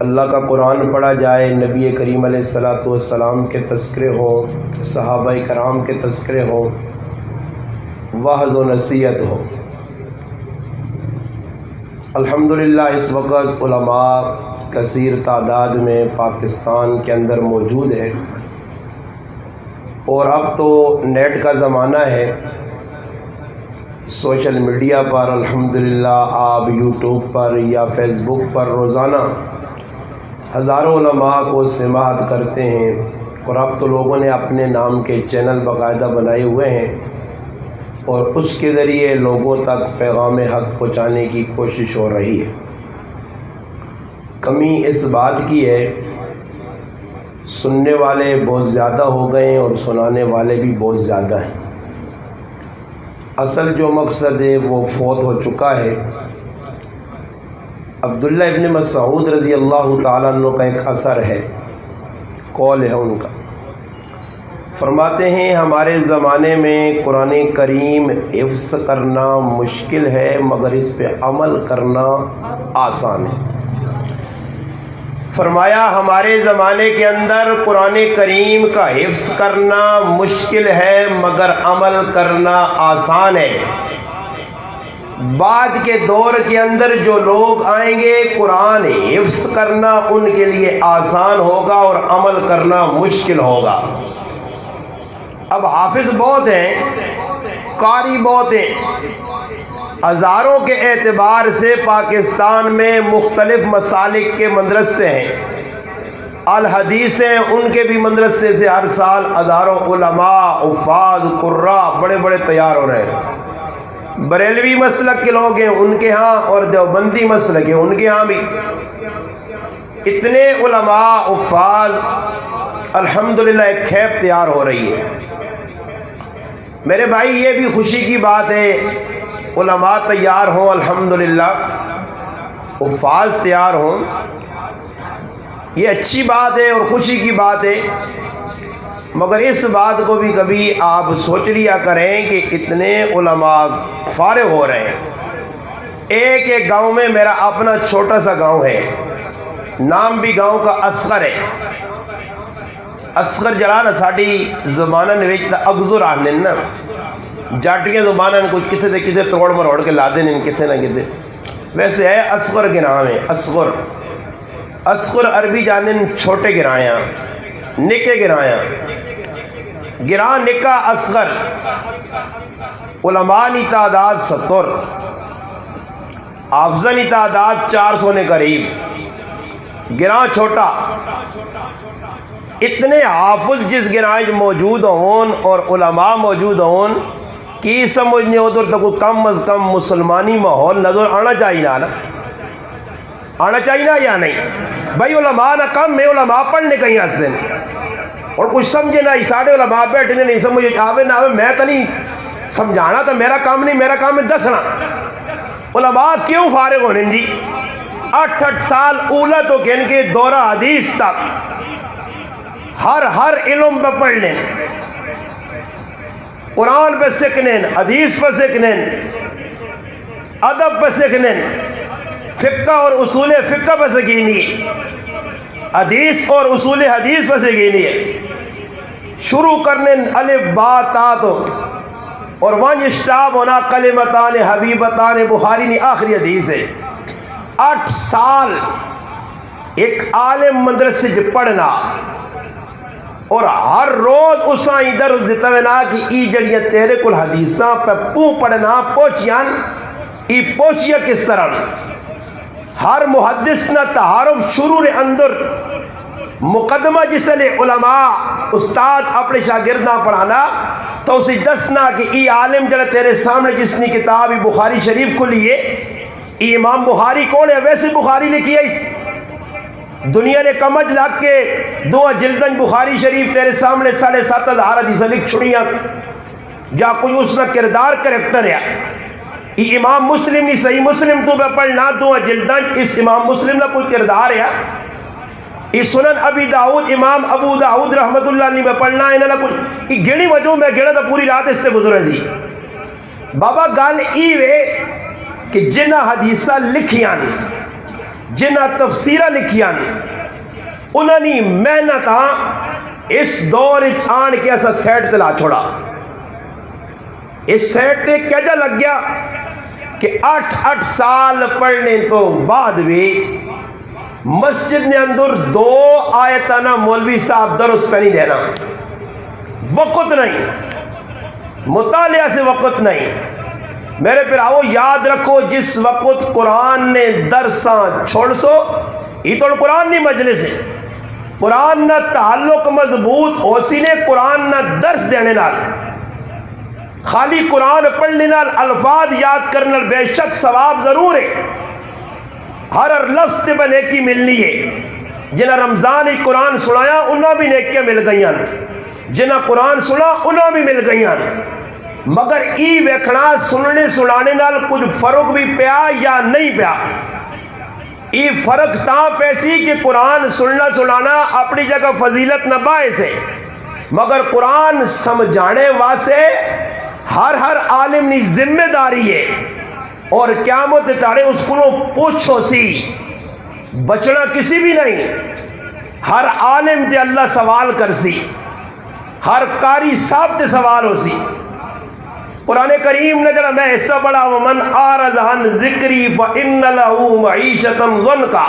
اللہ کا قرآن پڑھا جائے، نبی کریم علیہ الصلاۃ والسلام کے تذکرے ہوں، صحابہ کرام کے تذکرے ہوں، وعظ و نصیحت ہو۔ الحمدللہ اس وقت علماء کثیر تعداد میں پاکستان کے اندر موجود ہے، اور اب تو نیٹ کا زمانہ ہے۔ سوشل میڈیا پر الحمدللہ آپ یوٹیوب پر یا فیس بک پر روزانہ ہزاروں علماء کو سماعت کرتے ہیں، اور اب تو لوگوں نے اپنے نام کے چینل باقاعدہ بنائے ہوئے ہیں، اور اس کے ذریعے لوگوں تک پیغام حق پہنچانے کی کوشش ہو رہی ہے۔ کمی اس بات کی ہے، سننے والے بہت زیادہ ہو گئے ہیں اور سنانے والے بھی بہت زیادہ ہیں۔ اصل جو مقصد ہے وہ فوت ہو چکا ہے۔ عبداللہ ابن مسعود رضی اللہ تعالیٰ عنہ کا ایک اثر ہے، قول ہے ان کا، فرماتے ہیں ہمارے زمانے میں قرآن کریم حفظ کرنا مشکل ہے مگر اس پہ عمل کرنا آسان ہے۔ فرمایا ہمارے زمانے کے اندر قرآن کریم کا حفظ کرنا مشکل ہے مگر عمل کرنا آسان ہے۔ بعد کے دور کے اندر جو لوگ آئیں گے قرآن حفظ کرنا ان کے لیے آسان ہوگا اور عمل کرنا مشکل ہوگا۔ اب حافظ بہت ہیں، قاری بہت ہیں، ہزاروں کے اعتبار سے پاکستان میں مختلف مسالک کے مدرسے ہیں، الحدیث ہیں، ان کے بھی مدرسے سے ہر سال ہزاروں علماء، حفاظ، قراء بڑے بڑے تیار ہو رہے ہیں۔ بریلوی مسلک کے لوگ ہیں ان کے ہاں، اور دیوبندی مسلک ہیں ان کے ہاں بھی اتنے علماء، حفاظ، الحمدللہ ایک کھیپ تیار ہو رہی ہے۔ میرے بھائی یہ بھی خوشی کی بات ہے، علماء تیار ہوں، الحمدللہ حفاظ تیار ہوں، یہ اچھی بات ہے اور خوشی کی بات ہے، مگر اس بات کو بھی کبھی آپ سوچ لیا کریں کہ اتنے علماء فارغ ہو رہے ہیں۔ ایک ایک گاؤں میں، میرا اپنا چھوٹا سا گاؤں ہے، نام بھی گاؤں کا اصغر ہے، اصغر جلال ساڑی زبانہ نویجتا اگزر آنے نا جاٹیاں زبانہ کوئی کتے دے کتے توڑ مروڑ کے لا دیں کتے نہ کتے، ویسے ہے اصغر کے نام ہے، اصغر، اصغر عربی جانن چھوٹے گرایاں، نکے گرایاں، گراں نکا اصغر، علماء نی تعداد 70، حافظہ نی تعداد 400 نے قریب، گراں چھوٹا۔ اتنے حافظ جس گراں موجود ہون اور علماء موجود ہون کی سمجھنے ادھر تک کم از کم مسلمانی ماحول نظر آنا چاہیے نا، آنا چاہیے نا یا نہیں؟ بھائی علماء نہ کم میں، علماء پڑھنے کہیں حسن اور کچھ سمجھے نہ، ساڑھے علماء بیٹھنے نہیں سمجھے آوے نہ آوے، میں تو نہیں سمجھانا، تو میرا کام نہیں، میرا کام ہے دسنا۔ علماء کیوں فارغ ہونے جی؟ 8 سال اولا تو کہن کے دورہ حدیث تک ہر علم پہ پڑھ لیں، قرآن پہ سکھنیں، حدیث پہ سکھنیں، ادب پہ سکھنیں، فقہ اور اصول فقہ پہ سکھینی، حدیث اور اصول حدیث پہ سکھینی ہے، شروع کرنے الف با تا تو، اور ونج اشتاب ہونا کلمتان حبیبتان بخاری نے آخری حدیث ہے۔ 8 سال ایک عالم مدرسے سے پڑھنا، اور ہر روز اساں ادھر دیتا ہے نا کہ ای جڑیاں تیرے کل حدیثاں پہ پڑھنا پوچھیاں، ای پوچھیا کس طرح؟ ہر محدث نہ تعارف شروع نے اندر مقدمہ جس لئے علماء استاد اپنے شاگرداں پڑھانا، تو اسے دسنا کہ ای عالم جڑا تیرے سامنے جس نے کتاب بخاری شریف کو لیے، ای امام بخاری کون ہے؟ ویسے بخاری لکھی ہے، اس دنیا نے کمج لگ کے 2 جلدن بخاری شریف تیرے سامنے 7,500 حدیثیں لکھ چھڑیاں، یا کوئی اس کا کردار کریکٹر ہے۔ ای امام مسلم نہیں، صحیح مسلم تو پہ پڑھنا 2 جلدن، اس امام مسلم نہ کوئی کردار ہے۔ ای سنن ابی داؤد، امام ابو داؤد رحمت اللہ علیہ پہ پڑھنا، انہاں نہ کچھ ای گھڑی وجہ میں گھڑا تو پوری رات اس سے گزرے تھی۔ بابا گل ای وے کہ جنہ حدیثہ لکھیاں جنہ تفسیرہ لکھیاں انہوں نے محنت اس دور آن کے ایسا سیٹ تلا چھوڑا. اس سیٹ تے کیا لگ گیا کہ 8 سال پڑھنے تو بعد بھی مسجد نے اندر 2 آیتانہ مولوی صاحب درس پہ نہیں دینا. وقت نہیں, مطالعہ سے وقت نہیں. میرے پراؤ یاد رکھو, جس وقت قرآن نے درساں چھوڑ سو یہ تو قرآن نہیں مجلس ہے. قرآن نہ تعلق مضبوط ہو سی نے قرآن نہ درس دینے نال, خالی قرآن پڑھنے نال الفاظ یاد کرنے بے شک ثواب ضرور ہے, ہر لفظ تے بے نیکی ملنی ہے. جنہ رمضان ہی قرآن سنایا انہاں بھی نیکیاں مل گئیاں, جنہ قرآن سنا انہاں بھی مل گئیاں. مگر ای ویکھنا سننے سنانے نال کچھ فرق بھی پیا یا نہیں پیا. ای فرق تاں پیسی کہ قرآن سننا سنانا اپنی جگہ فضیلت نہ باعث ہے, مگر قرآن سمجھانے واسے ہر عالم نی ذمہ داری ہے. اور قیامت تاڑے اس کو پوچھو سی, بچنا کسی بھی نہیں. ہر عالم تے اللہ سوال کر سی, ہر قاری صاحب تے سوال ہو سی. قرآن کریم نے جڑا میں حصہ پڑھا ومن اعرض عن ذکری فإن له معیشۃ ضنکا,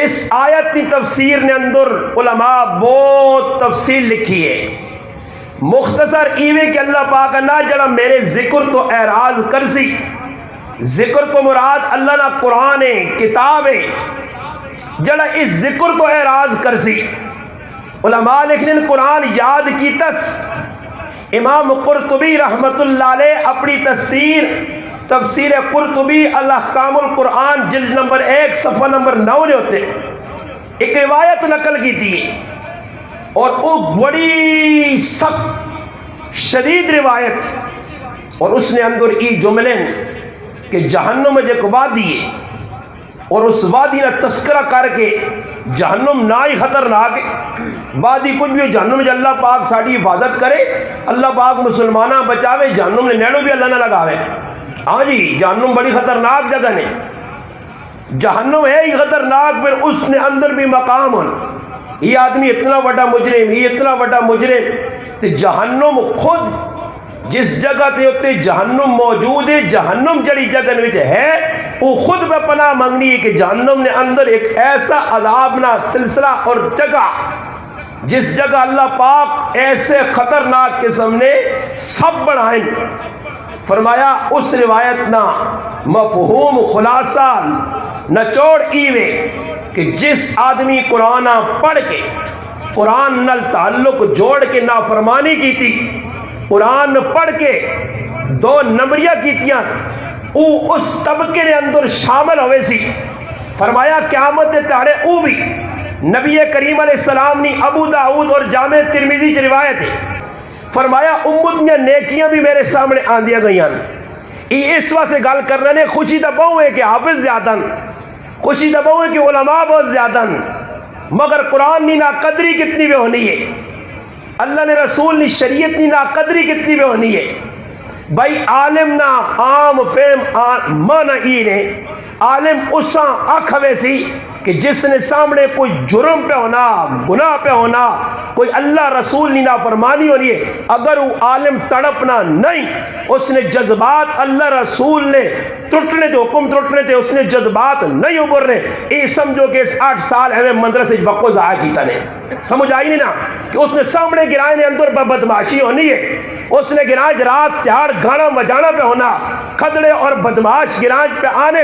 اس آیت کی تفسیر نے اندر علماء بہت تفصیل لکھی ہے. مختصر ایوے کہ اللہ پاک نہ جڑا میرے ذکر تو اعراض کر سی, ذکر تو مراد اللہ نہ قرآن ہے کتاب ہے, جڑا اس ذکر تو اعراض کر سی. علماء لکھنے قرآن یاد کی امام قرطبی رحمت اللہ علیہ اپنی تفسیر قرطبی الاحکام القرآن جلد نمبر 1 صفحہ نمبر 9 نے ہوتے ایک روایت نقل کی تھی, اور وہ بڑی سخت شدید روایت, اور اس نے اندر ای جملے کہ جہنم میں ایک وادی ہے, اور اس وادی نے تذکرہ کر کے جہنم نہ ہی خطرناک ہے. وادی کچھ بھی جہنم جو اللہ پاک ساڑی حفاظت کرے, اللہ پاک مسلمانہ بچاوے, جہنم نے نیڑوں بھی اللہ نہ لگاوے. ہاں جی, جہنم بڑی خطرناک جگہ نے, جہنم ہے ہی خطرناک, پھر اس نے اندر بھی مقام ہو. یہ آدمی اتنا بڑا مجرم, یہ اتنا بڑا مجرم, تو جہنم خود جس جگہ تے ہوتے جہنم موجود ہے, جہنم جڑی جگہ میں ہے وہ خود میں پناہ منگنی ہے کہ جہنم نے اندر ایک ایسا عذابنا سلسلہ اور جگہ جس جگہ اللہ پاک ایسے خطرناک قسم نے سب بڑھائیں. فرمایا اس روایت نہ مفہوم خلاصہ نچوڑ ایوے کہ جس آدمی قرآن پڑھ کے قرآن نال تعلق جوڑ کے نافرمانی کی تھی, قرآن پڑھ کے 2 نمبریاں کیتیاں, او اس طبقے نے اندر شامل ہوئے سی. فرمایا قیامت تاڑے او بھی نبی کریم علیہ السلام نے ابو داؤد اور جامع ترمذی کی روایت ہے. فرمایا امت نے نیکیاں بھی میرے سامنے آندیاں گئیاں. اس واسطے گل کرنے نے خوشی دا بہو ہے کہ حافظ زیادہ, خوشی دا بہو ہے کہ علماء بہت زیادہ, مگر قرآن نی ناقدری کتنی بے ہونی ہے, اللہ نے رسول نی شریعت نی ناقدری کتنی بے ہونی ہے. بھائی عالم نہ عام فہم مانا ای نے, عالم اساں آنکھ ویسی کہ جس نے سامنے کوئی جرم پہ ہونا, گناہ پہ ہونا, کوئی اللہ رسول نہیں نافرمانی ہونی ہے, اگر وہ عالم تڑپنا نہیں, اس نے جذبات اللہ رسول نے ٹوٹنے تھے, حکم ٹوٹنے تھے, اس نے جذبات نہیں ابھرنے, یہ سمجھو کہ اس 8 سال ہمیں مدرسے وقت ضائع کیتا نے. سمجھ آئی نہیں نا کہ اس نے سامنے گرائے نے اندر بدماشی ہونی ہے, اس نے گراج رات تیار گانا بجانا پہ ہونا, کھدڑے اور بدماش گراج پہ آنے,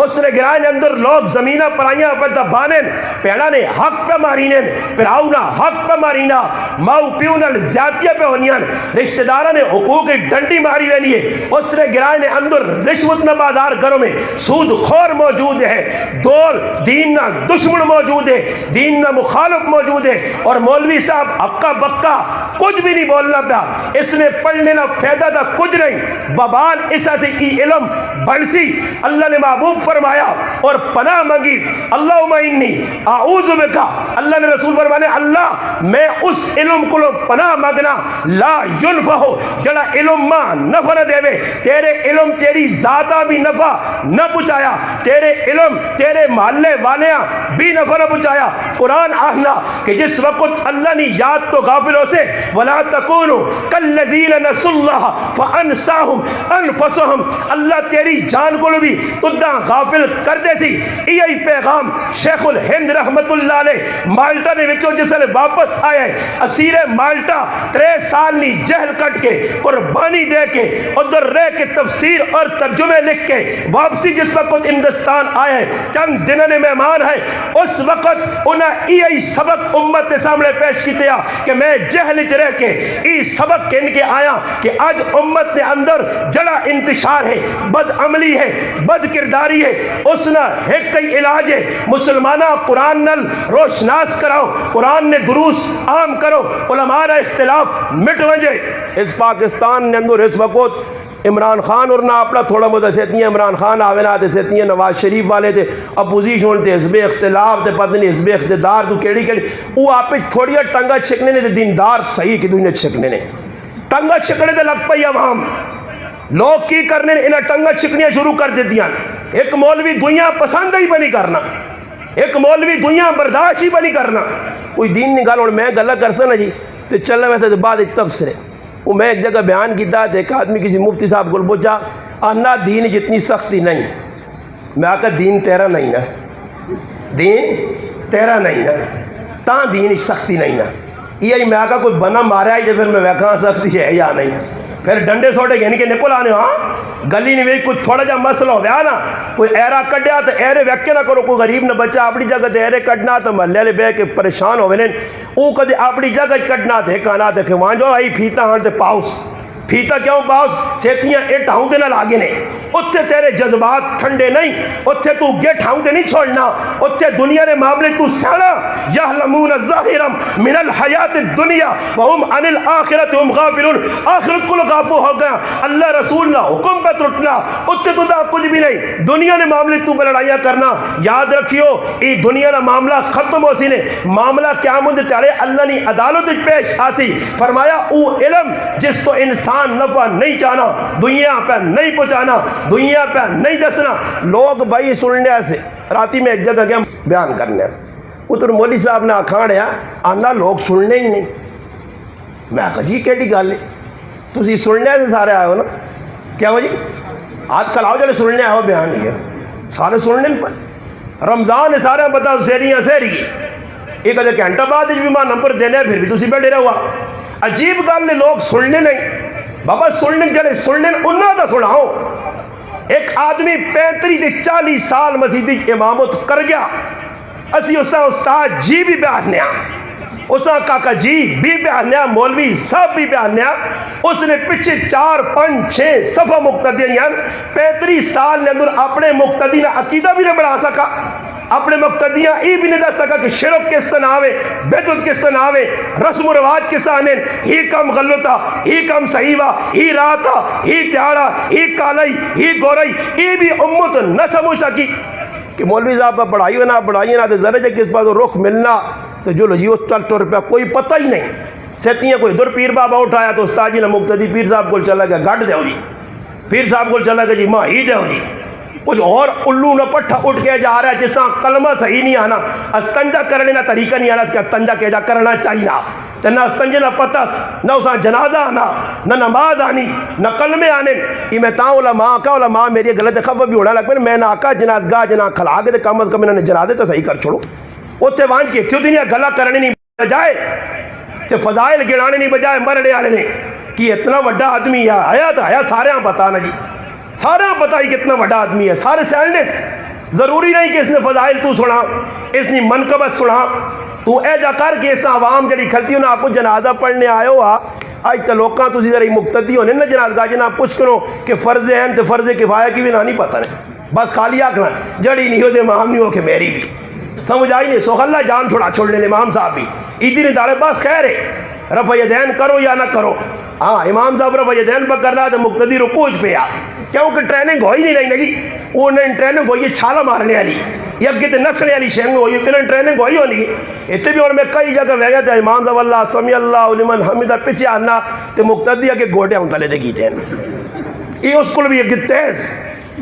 اس نے گراج اندر لوگ زمینہ پرائیاں پہ دبانے, پیڑا نے حق پہ مارینے, پراؤنا حق پہ مارینا, ماؤ پیونل زیادتیاں پہ ہونیاں, رشتہ دارہ نے حقوق ڈنڈی ماری رہنی ہے, اس نے گراج نے اندر رشوت میں بازار گھروں میں سود خور موجود ہے, دول دین نہ دشمن موجود ہے, دین نہ مخالف موجود دے اور مولوی صاحب ہکا بکا کچھ بھی نہیں بولنا پیا، اس نے پڑھنے نہ فائدہ تھا کچھ نہیں، وبال اسا سے ای علم بڑسی۔ اللہ نے محبوب فرمایا اور پناہ مانگی، اللہم انی اعوذ بکا، اللہ نے رسول فرمانے اللہ میں اس علم کو پناہ مانگنا لا ینفع جڑا علم ماں نفع نہ دے وے، تیرے علم تیری ذاتہ بھی نفع نہ پہنچایا، تیرے علم تیرے محلے والیاں بھی نفع نہ پہنچایا۔ قرآن آہنا کہ جس وقت اللہ نے یاد تو غافلوں سے وَلَا تَكُونُوا كَالَّذِينَ نَسُوا اللَّهَ فَأَنْسَاهُمْ أَنفُسَهُمْ، اللہ تیری جان کو بھی تدہ غافل کر دے سی۔ یہی پیغام شیخ الہند رحمت اللہ علیہ مالٹا نے وچوں جس نے واپس آئے اسیر مالٹا 3 سال نی جہل کٹ کے قربانی دے کے ادھر رہ کے تفسیر اور ترجمے لکھ کے واپسی جس وقت ہندوستان آئے چند دنوں نے مہمان ہے، اس وقت انہیں یہی سبق امت کے سامنے پیش کیا کہ میں جہل چ رہ کے ای سبق کہن کے آیا کہ آج امت نے اندر جڑا انتشار ہے، بد عملی ہے، بد کرداری ہے، اس نہ ایک کئی علاج ہے، مسلمانہ قرآن نل روشناس کراؤ، قرآن نے دروس عام کرو، علماء اختلاف مٹ ونجے۔ اس پاکستان نے اندر اس وقت عمران خان اور نہ اپنا تھوڑا بہت ایسے ہیں، عمران خان آوے نہ ایسے ہیں، نواز شریف والے تھے اپوزیشن تھے، حزب اختلاف تھے، پتہ نہیں حزب اقتدار تو کیڑی کیڑی، وہ آپ پہ تھوڑی ٹنگا چھکنے نے دیندار صحیح کی دنیا چھکنے نے ٹنگا چھکنے دے لگ پئی عوام لوگ کی کرنے انہیں ٹنگا چھکنیاں شروع کر دیتی ہیں۔ ایک مولوی دنیا پسند ہی بنی کرنا، ایک مولوی دنیا برداشت ہی بنی کرنا، کوئی دین نہیں گل اور میں گلہ کرسا نا جی تو چلنا ویسے تو بعد ایک تفسرے وہ میں ایک جگہ بیان کیتا ہے، ایک آدمی کسی مفتی صاحب کو پوچھا آنا دین جتنی سختی نہیں، میں آکا دین تیرا نہیں نا، دین تیرا نہیں نا، تاں دین سختی نہیں نا، یہی میں آکا کوئی بنا مارا ہے پھر میں ویکھاں سختی ہے یا نہیں، پھر ڈنڈے سوٹے یعنی کہ نکل آنے ہاں گلی نہیں ویک کچھ تھوڑا جا مسئلہ ہو گیا نا، کوئی ایرا کڈیا تو ایرے ویکے نہ کرو، کوئی غریب نہ بچہ اپنی جگہ تے ایرے کڈنا تو محلے لے بے کے پریشان ہو وینن او کدے اپنی جگہ کڈنا تے کانا تے کہ وہاں جو آئی پھیتا ہاں تے پاؤس پھیتا کیوں پاؤس سیتیاں ایٹ ہاؤں دے نہ لاگے نے، اتھے تیرے جذبات ٹھنڈے نہیں، اتھے تو گیٹ ہاؤں دے نہیں چھوڑنا، اتھے دنیا نے معاملے تو سانا یحلمون ظاہرم من الحیات الدنیا وہم عن الآخرت ہم غافلون، آخرت کو غافل ہو گیا، اللہ رسول نہ حکم پہ ترٹنا، اتھے تو دا کچھ بھی نہیں، دنیا نے معاملے تو بلڑائیاں کرنا، یاد رکھیو ای دنیا نے معاملہ ختم ہو سی نے، معاملہ قیامت تیارے اللہ نے عدالت پیش آسی، فرمایا او علم جس تو انسان نفع نہیں چاہنا، دنیا پہ نہیں پہنچانا، دنیا پہ نہیں دسنا، لوگ بھائی سننے سے راتی میں ایک جگہ گیا بیان کرنے ادھر مولی صاحب نے آکھاڑیا آنا لوگ سننے ہی نہیں، میں کہا جی کیڑی گل ہے تسی سننے سے سارے آئے ہو نا، کیا ہو جی آج کل آؤ جلے سننے آئے ہو بیان نہیں ہے سارے سننے پر رمضان ہے سارے بتا سیریاں سیری ایک ادھے گھنٹہ بعد بھی ماں نمبر دینے پھر بھی تسی بیٹھے رہا عجیب گل نے لوگ سننے نہیں بابا سننے جڑے سننے انہاں دا سناؤ، ایک آدمی 35-40 سال مسیدی امامت کر گیا، اسی اس نے استاد جی بھی بیانیا، اس نے کاکا جی بھی بیانیا، مولوی صاحب بھی بیانیا، اس نے پچھے 4-5-6 صفحہ مقتدیاں 35 سال نے اندر اپنے مقتدی نے عقیدہ بھی نہیں بڑھا سکا، اپنے مقتدیاں ای بھی نہیں دس سکا کہ شرک کس طرح آوے، بدعت کس طرح آوے، رسم و رواج کس آنے، ہی کم غلطہ، ہی کم صحیحہ، ہی راتہ، ہی تیارہ، ہی کالائی، ہی گورئی، ای بھی امت نہ سمجھ سکی کہ مولوی صاحب پر پڑھائی ہونا پڑھائی نہ ذرا جے کس پاس رخ ملنا تو جو لو جی اس ٹل ٹر پہ کوئی پتہ ہی نہیں، سیتیاں کوئی ادھر پیر بابا اٹھایا تو استاد جی نے مقتدی پیر صاحب کو چلا گیا گھٹ دیو جی، پیر صاحب کو چلا گیا جی ماں ہی دیو جی، کچھ اور الو نہ پٹھا اٹھ کے جا رہا ہے جس طرح کلمہ صحیح نہیں آنا، استنجا کرنے نہ طریقہ نہیں آنا، اس کے استنجا کے جا کرنا چاہیے نا، نہ استنجے نہ پتہ نہ اساں جنازہ آنا نہ نماز آنی نہ کلمے آنے، یہ میں تاں علماء کا علماء میری غلط خبر بھی ہونا لگ پہ میں نہ آکا جنازگاہ جنا کھلا کے کم از کم انہوں نے جنازے تو صحیح کر چھوڑو، اتنے وانج کے تھیو دنیا گلا کرنے نہیں بجائے تے فضائل گرانے نہیں بجائے مرنے والے نے کہ اتنا بڑا آدمی ہے آیا تو آیا سارے ہاں پتا نا جی، سارے ہاں پتا ہی کتنا بڑا آدمی ہے، سارے سیلنس ضروری نہیں کہ اس نے فضائل تو سنا، اس نے منقبت سنا، تو اے جا کر کے اس عوام جڑی کھلتی ہونا آپ کو جنازہ پڑھنے آئے ہو آج تا لوکاں تو ذرا مقتدی ہونے نا جنازگاہ جنا پوچھ کرو کہ فرض ہیں تے فرض کفایہ کی بھی نہ نہیں پتہ نہیں، بس خالی آکھنا جڑی نہیں ہو دے امام نہیں ہو کہ میری بھی سمجھ آئی نہیں، سو اللہ جان چھوڑا چھوڑنے امام صاحب بھی عیدی نے داڑے باز خیر ہے، رفع یدین کرو یا نہ کرو. ہاں امام صاحب رفع یدین پر کرنا تو مقتدی رکوع پہ آ، کیونکہ ٹریننگ ہوئی نہیں رہی لگی. وہ نہیں ٹریننگ ہوئی ہے چھالا مارنے والی یا کتے نسنے والی شہنگ ہوئی، انہیں ٹریننگ ہوئی ہونی. اتنے بھی اور میں کئی جگہ وے گیا تھا امام صاحب اللہ سمیع اللہ لمن حمدہ پیچھے آنا تو مقتدی کے گوڑے ہوں تلے دے گیتے ہیں. یہ اس کو بھی ایک تیز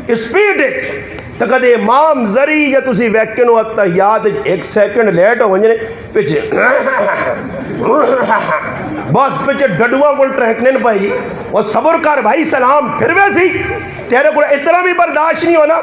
اسپیڈ ہے تو کدے امام ذری یا تسی ویکن ہو اتحیات ایک سیکنڈ لیٹ ہو گئے پیچھے بس پیچھے ڈڈوا کو ٹرہکنے نہ پائی وہ صبر کر بھائی سلام پھر ویسی تیرے کو اتنا بھی برداشت نہیں ہونا.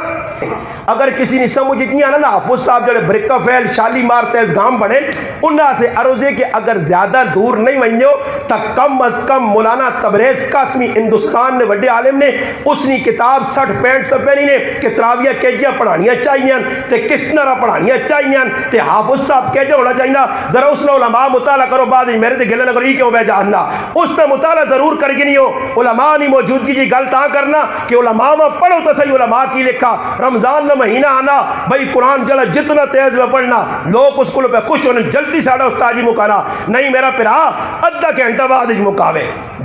اگر کسی نے سمجھ اتنی آنا نا حافظ صاحب جڑے برکہ فیل شالی مار تیز گام بڑھے انہاں سے عرضے کہ اگر زیادہ دور نہیں ونجو تا کم از کم مولانا تبریز قاسمی ہندوستان نے وڈے عالم نے اس نے کتاب 60-65 صفحے نے کہ تراویہ کیجیاں پڑھانیاں چاہیے تے کس طرح پڑھانیاں چاہیے تے حافظ صاحب کیجے ہونا چاہیے ذرا اس نے علماء مطالعہ کرو بعد میرے تے گلے نہ کرو یہ کیوں بے جاننا اس نے مطالعہ ضرور کر کے نہیں ہو علماء نہیں موجودگی جی گل تا کرنا کہ علماء میں پڑھو تو صحیح علماء کی لکھا رمضان نہ مہینہ آنا بھائی قرآن جلا جتنا تیز میں پڑھنا لوگ اس کو پہ خوش ہونے جلدی ساڑھا استاجی مکانا نہیں میرا پھر ادھا گھنٹہ بعد ہی مکاوے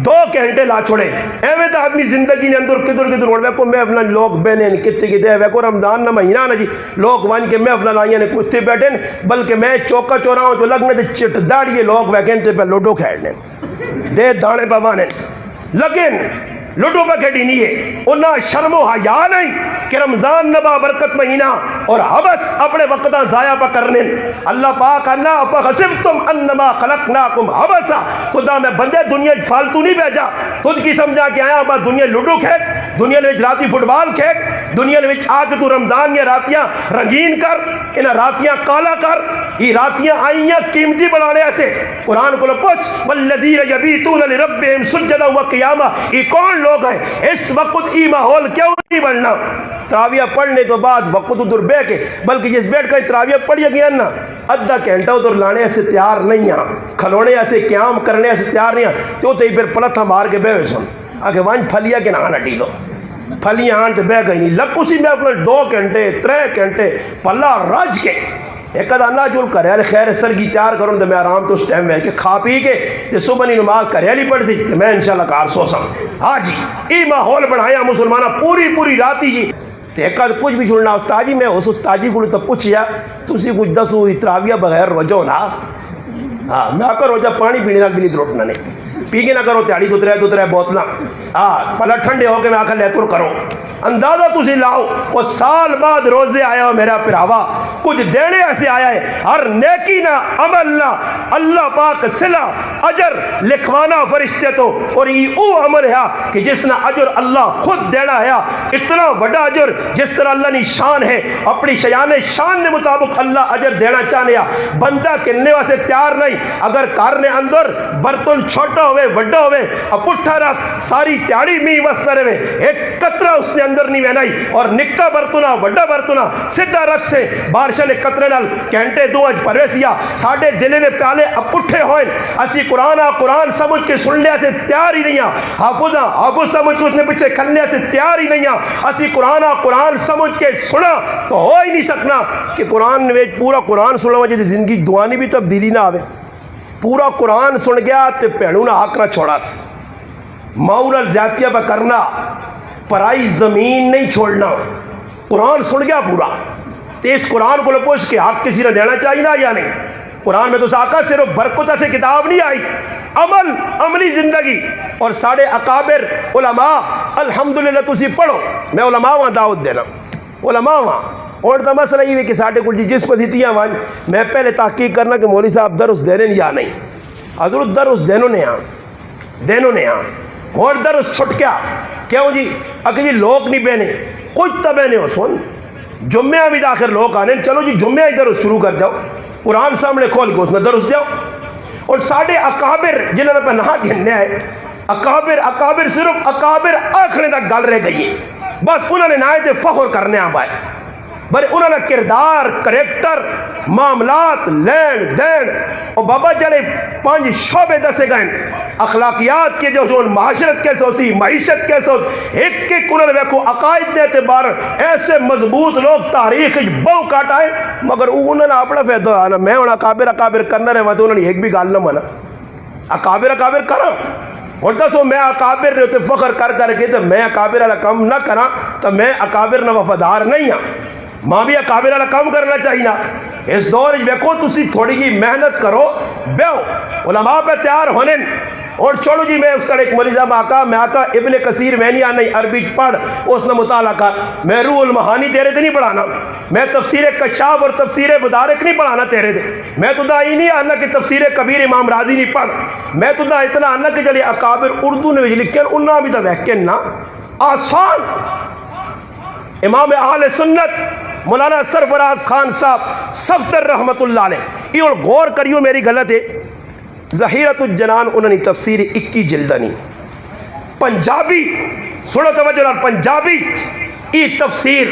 2 گھنٹے لا چھوڑے ایویں تو آدمی زندگی نے اندر کدھر ہونے کو میں اپنا لوگ بہنے کتے کتے وے کو رمضان نہ مہینہ نہ جی لوگ وان کے میں اپنا لائیں نے کتے بیٹھے بلکہ میں چوکا چورا ہوں تو لگنے تے چٹ داڑیے لوگ ویکینٹے پہ لوڈو کھیڑنے دے دانے پوانے لیکن لوڈو پہ کھیڑی نہیں ہے انہاں شرم و حیا نہیں کہ رمضان نبا برکت مہینہ اور حبس اپنے وقتاں ضائع پہ کرنے. اللہ پاک انا فحسبتم انما خلقناکم حبسا خدا میں بندے دنیا فالتو نہیں بھیجا خود کی سمجھا کہ آیا با دنیا لوڈو کھیل دنیا میں راتی فٹ بال کھیل دنیا میں آ کے تو رمضان یا راتیاں رنگین کر انہاں راتیاں کالا کر یہ راتیاں آئیاں قیمتی بنانے ایسے قرآن کو پوچھ والذین یبیتون لربہم سجدا وقیاما یہ کون لوگ ہیں اس وقت ای ماحول کیوں نہیں بننا تراویہ پڑھنے تو بعد وقت ادھر بے کے بلکہ جس بیٹھ کر تراویہ پڑھیا گیا نا ادھا گھنٹہ ادھر لانے ایسے تیار نہیں ہیں کھلونے ایسے قیام کرنے ایسے تیار نہیں ہیں تو تے پھر پلتھا مار کے بے ہوئے سن آگے وانج پھلیا کے نہ ہٹی دو پھلیاں آن تے بے گئی نہیں لگ اسی میں اپنے 2 گھنٹے 3 گھنٹے پلا رج کے ایک ادھا جول کریال خیر سر کی تیار کروں تو میں آرام تو اس ٹائم میں کہ کھا پی کے تے صبح نہیں نماز کریالی پڑھ دی میں انشاءاللہ کار سو سم ہاں جی ای ماحول بڑھایا مسلمانہ پوری راتی جی تے ایک کچھ بھی چھوڑنا استاجی میں اس استاجی کو تو پوچھیا تسی کچھ دسو تراویہ بغیر روجو نا ہاں میں آکر روجہ پانی پینے نہ بلی دروٹنا نہیں پی کے نہ کرو تیاری تو ترے بوتنا ہاں پہلا ٹھنڈے ہو کے میں آکر لیتر کرو اندازہ تسی لاؤ وہ سال بعد روزے آیا ہو میرا پراوا کچھ دینے ایسے آیا ہے ہر نیکی نہ عمل نہ اللہ پاک صلہ اجر لکھوانا فرشتے تو اور یہ او عمل ہے کہ جس نہ اجر اللہ خود دینا ہے اتنا بڑا اجر جس طرح اللہ نے شان ہے اپنی شیان شان نے مطابق اللہ اجر دینا چاہنے بندہ کننے واسے تیار نہیں اگر کارنے اندر برتن چھوٹا ہوئے وڈا ہوئے اپٹھا رکھ ساری تیاری میں وسط رہے ایک قطرہ اس نے اندر نہیں وینائی اور نکتا برتنا وڈا برتنا سدھا رکھ سے بارشہ نے قطرے نال کینٹے دو اج پرویسیا ساڑھے دلے میں پیالے اپٹھے ہوئے اسی قرآن سمجھ کے سن لیا سے تیار ہی نہیں حافظ سمجھ کے اس نے پچھے کھلنے سے تیار ہی نہیں اسی قرآن سمجھ کے سنا تو ہو ہی نہیں سکنا کہ قرآن نے پورا قرآن سننا وجہ زندگی دعانی بھی تبدیلی نہ آوے پورا قرآن سن گیا تے پہنو نہ آکرہ چھوڑا ماؤرہ زیادتیہ پہ کرنا پرائی زمین نہیں چھوڑنا قرآن سن گیا پورا تے اس قرآن کو لپوش کے حق کسی نے دینا چاہیے نا یا نہیں قرآن میں تو ساکہ صرف برکتہ سے کتاب نہیں آئی عملی زندگی اور ساڑھے اکابر علماء الحمدللہ تسی پڑھو میں علماء وہاں دعوت دینا علماء وہاں اور تو مسئلہ یہ ہے کہ ساڑھے کچھ جس پذیتیاں وہاں میں پہلے تحقیق کرنا کہ مولوی صاحب درس دینے یا نہیں حضرت درس دینوں نے اور درس چھٹ کیا کیوں جی اگر جی لوگ نہیں بہنے کچھ تو بہنے ہو سن جمعہ بھی داخر لوگ آنے چلو جی جمعہ ہی درس شروع کر جاؤ قرآن سامنے کھول کے اس میں درس جاؤ اور ساڑھے اکابر جنہوں نے پہ نہا گھننے آئے اکابر صرف اکابر آخرے تک گل رہ گئی ہے بس انہوں نے نائے فخر کرنے آبائے بڑے انہوں نے کردار کریکٹر معاملات لین دین اور بابا جڑے 5 شعبے دسے گئے اخلاقیات کے جو معاشرت کیسے ہوتی معیشت کیسے ہوتی ایک ایک انہوں نے دیکھو عقائد دے اعتبار ایسے مضبوط لوگ تاریخ بہو کاٹائے مگر انہوں نے اپنا فیدہ آنا میں انہوں نے اکابر کرنا رہے تو انہوں نے ایک بھی گال نہ مانا اکابر کرا اور دسو میں اکابر نے ہوتے فخر کر کے تو میں اکابر والا کام نہ کرا تو میں اکابر نہ وفادار نہیں ہاں ماں بھی اکابر والا کام کرنا چاہیے اس دور ویکو تسی تھوڑی جی محنت کرو بیو علماء پہ تیار ہونے اور چھوڑو جی میں اس طرح ایک مریضہ میں آقا ابن کثیر میں نہیں آنا عربی پڑھ اس نے مطالعہ کر میں روح المعانی تیرے دے نہیں پڑھانا میں تفسیر کشاف اور تفسیر مدارک نہیں پڑھانا تیرے دے میں تو دا ہی نہیں آنا کہ تفسیر کبیر امام راضی نہیں پڑھ میں تو دا اتنا آنا کہ جڑے اکابر اردو نے لکھے انہاں بھی دا ویکن نا آسان امام اہل سنت مولانا سرفراز خان صاحب صفدر رحمت اللہ علیہ یہ غور کریو میری غلط ہے ظہیرۃ الجنان انہوں نے تفسیر 21 جلدانی پنجابی سنو توجہ نال پنجابی یہ تفسیر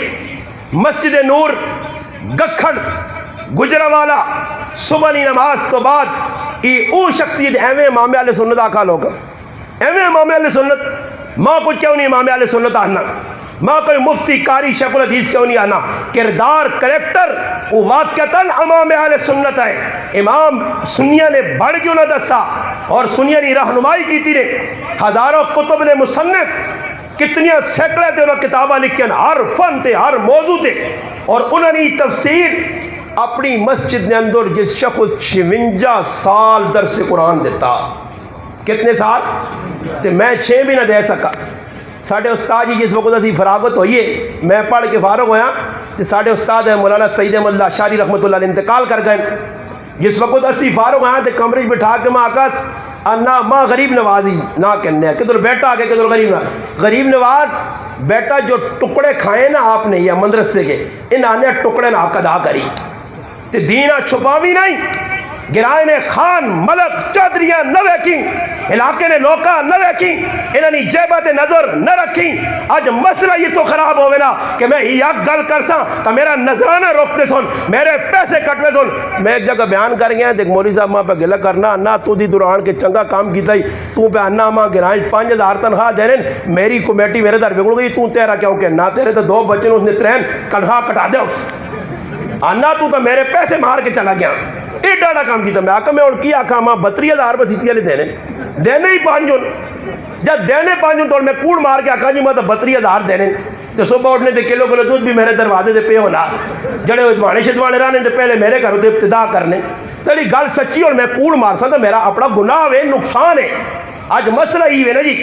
مسجد نور گکھڑ گجرانوالا صبح نماز تو بعد یہ او شخصیت ایویں امام اہل سنت آکھا لوگ ایویں امام اہل سنت ماں کو کیوں نہیں امام اہل سنت آنا ماں کوئی مفتی قاری شیخ الحدیث کیوں نہیں آنا کردار کریکٹر وہ واقعتاً امام اہل سنت ہے امام سنیہ نے بڑھ کیوں نہ دسا اور سنیہ نے رہنمائی کی تھی نے ہزاروں کتب نے مصنف کتنیاں سینکڑے تھے انہوں کتابہ لکھیں ہر فن تھے ہر موضوع تھے اور انہوں نے تفسیر اپنی مسجد نے اندر جس شخص 56 سال درس قرآن دیتا کتنے سال تے میں 6 بھی نہ دے سکا ساڑھے استاد جی جس وقت اسی فراغت ہوئیے میں پڑھ کے فارغ ہویا تو ساڑھے استاد ہے مولانا سید احمد اللہ شاری رحمت اللہ علیہ انتقال کر گئے جس وقت اسی فارغ ہویا تو کمرے بٹھا کے ماں آکاس انا ماں غریب نوازی نہ کہنے ہیں کدھر بیٹا آگے کدھر غریب نواز غریب نواز بیٹا جو ٹکڑے کھائے نا آپ نے یا مدرسے کے ان آنے ٹکڑے نہ حق ادا کری تو دینہ چھپاوی نہیں گرائے نے خان ملک چودریاں نہ ویکیں علاقے نے لوکا نہ ویکیں انہوں نے جیبت نظر نہ رکھیں آج مسئلہ یہ تو خراب ہوئے نا کہ میں یک گل کرساں تو میرا نظرانہ روکتے سن میرے پیسے کٹوے سن میں ایک جگہ بیان کر گیا دیکھ مولی صاحب ماں پہ گلہ کرنا انا تو دی دوران کے چنگا کام کیتا ہی تو پہ انا ماں گرائیں 5000 تنخواہ دے رہے میری کمیٹی میرے در بگڑ گئی تو تیرا کیوں کہ نہ تیرے تو 2 بچے نے اس نے 3 تنخواہ کٹا دے انا تو میرے پیسے مار کے چلا گیا ایڈا کام کیتا میں آکا میں اور کی آکا ماں 32,000 بس اتی والے دینے ہی 5 جب دینے 5 تو میں کوڑ مار کے آکا جی میں تو 32,000 دینے تو صبح اٹھنے دے کلو دودھ بھی میرے دروازے دے پہ ہونا جڑے اتوانے شتوانے رہنے دے پہلے میرے گھر ہوتے ابتدا کرنے تیری گل سچی اور میں کوڑ مار سا تو میرا اپنا گناہ ہے نقصان ہے آج مسئلہ ہی ہے نا جی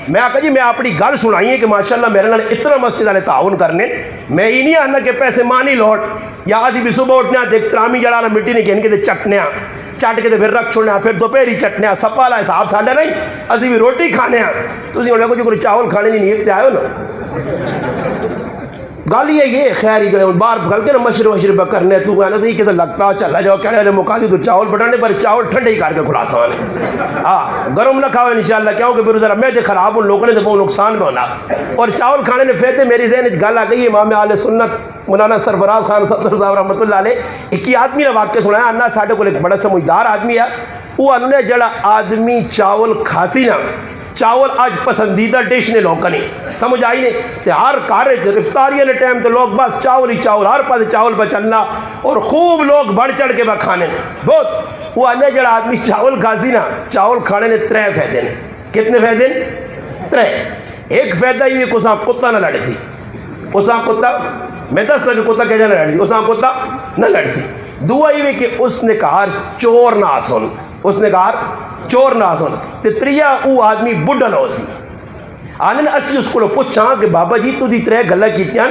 میں آکا جی میں اپنی گل سنائی ہے کہ ماشاءاللہ میرے نال اتنا مسجد والے تعاون کرنے میں ہی نہیں آنا کہ پیسے مانی لوٹ یا اسی بھی صبح اٹھنے دیکھ ترامی جڑانا مٹی نہیں گھن کے دے چٹنے چٹ کے پھر رکھ چھوڑنے پھر دوپہری چٹنے سب والا حساب ساڈا نہیں اسی بھی روٹی کھانے تسی ہن کو جو کوئی چاول کھانے دی نیت تے آئے ہو نا گل یہ خیر ہی جو باہر گل کے نا مشرب کرنے تو کہنا صحیح کہ لگتا چلا جاؤ کہنے والے مقاضی تو چاول بٹانے پر چاول ٹھنڈے ہی کر کے کھلا سانے ہاں گرم نہ کھاؤ انشاءاللہ کیونکہ پھر ذرا میں خراب ہوں لوگوں نے تو بہت نقصان میں ہونا اور چاول کھانے نے پھر میری ذہن گل آ گئی امام اہل سنت مولانا سرفراز خان صفدر صاحب رحمۃ اللہ علیہ ایک ہی آدمی نے واقعہ سنایا انا ساڈے کو ایک بڑا سمجھدار آدمی ہے وہ انہوں نے جڑا آدمی چاول کھاسی نا چاول آج پسندیدہ ڈش نے لوگ نہیں سمجھ آئی نہیں تے ہر کارج افطاری والے ٹائم تے لوگ بس چاول ہی چاول ہر پاس چاول پہ چلنا اور خوب لوگ بڑھ چڑھ کے بہ کھانے بہت وہ آنے جڑا آدمی چاول کھاسی نا چاول کھانے نے 3 فائدے نے کتنے فائدے 3 ایک فائدہ یہ کہ اساں کتا نہ لڑ سی اساں کتا میں دس لگے کتا کہ نہ لڑ سی اساں کتا نہ لڑ سی دعا یہ کہ اس نے کہا چور نہ سن اس نے کہا چور نہ سن تے 3 او آدمی بڈھا نہ ہو سی آنے اسی اس کو پوچھا کہ بابا جی تو دی 3 گلہ کیتیاں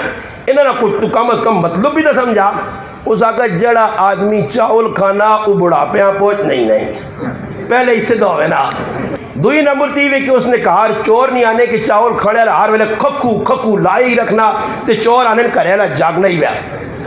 انہاں کو تو کم از کم مطلب بھی تو سمجھا اس آگا جڑا آدمی چاول کھانا او بڑھاپیاں پہنچ نہیں پہلے اس سے دو ہے نا 2 نمبر تیوے کہ اس نے کہا چور نہیں آنے کہ چاول کھڑے ہر ویلے کھکو لائے ہی رکھنا تے چور آنے کرے جاگنا ہی بیا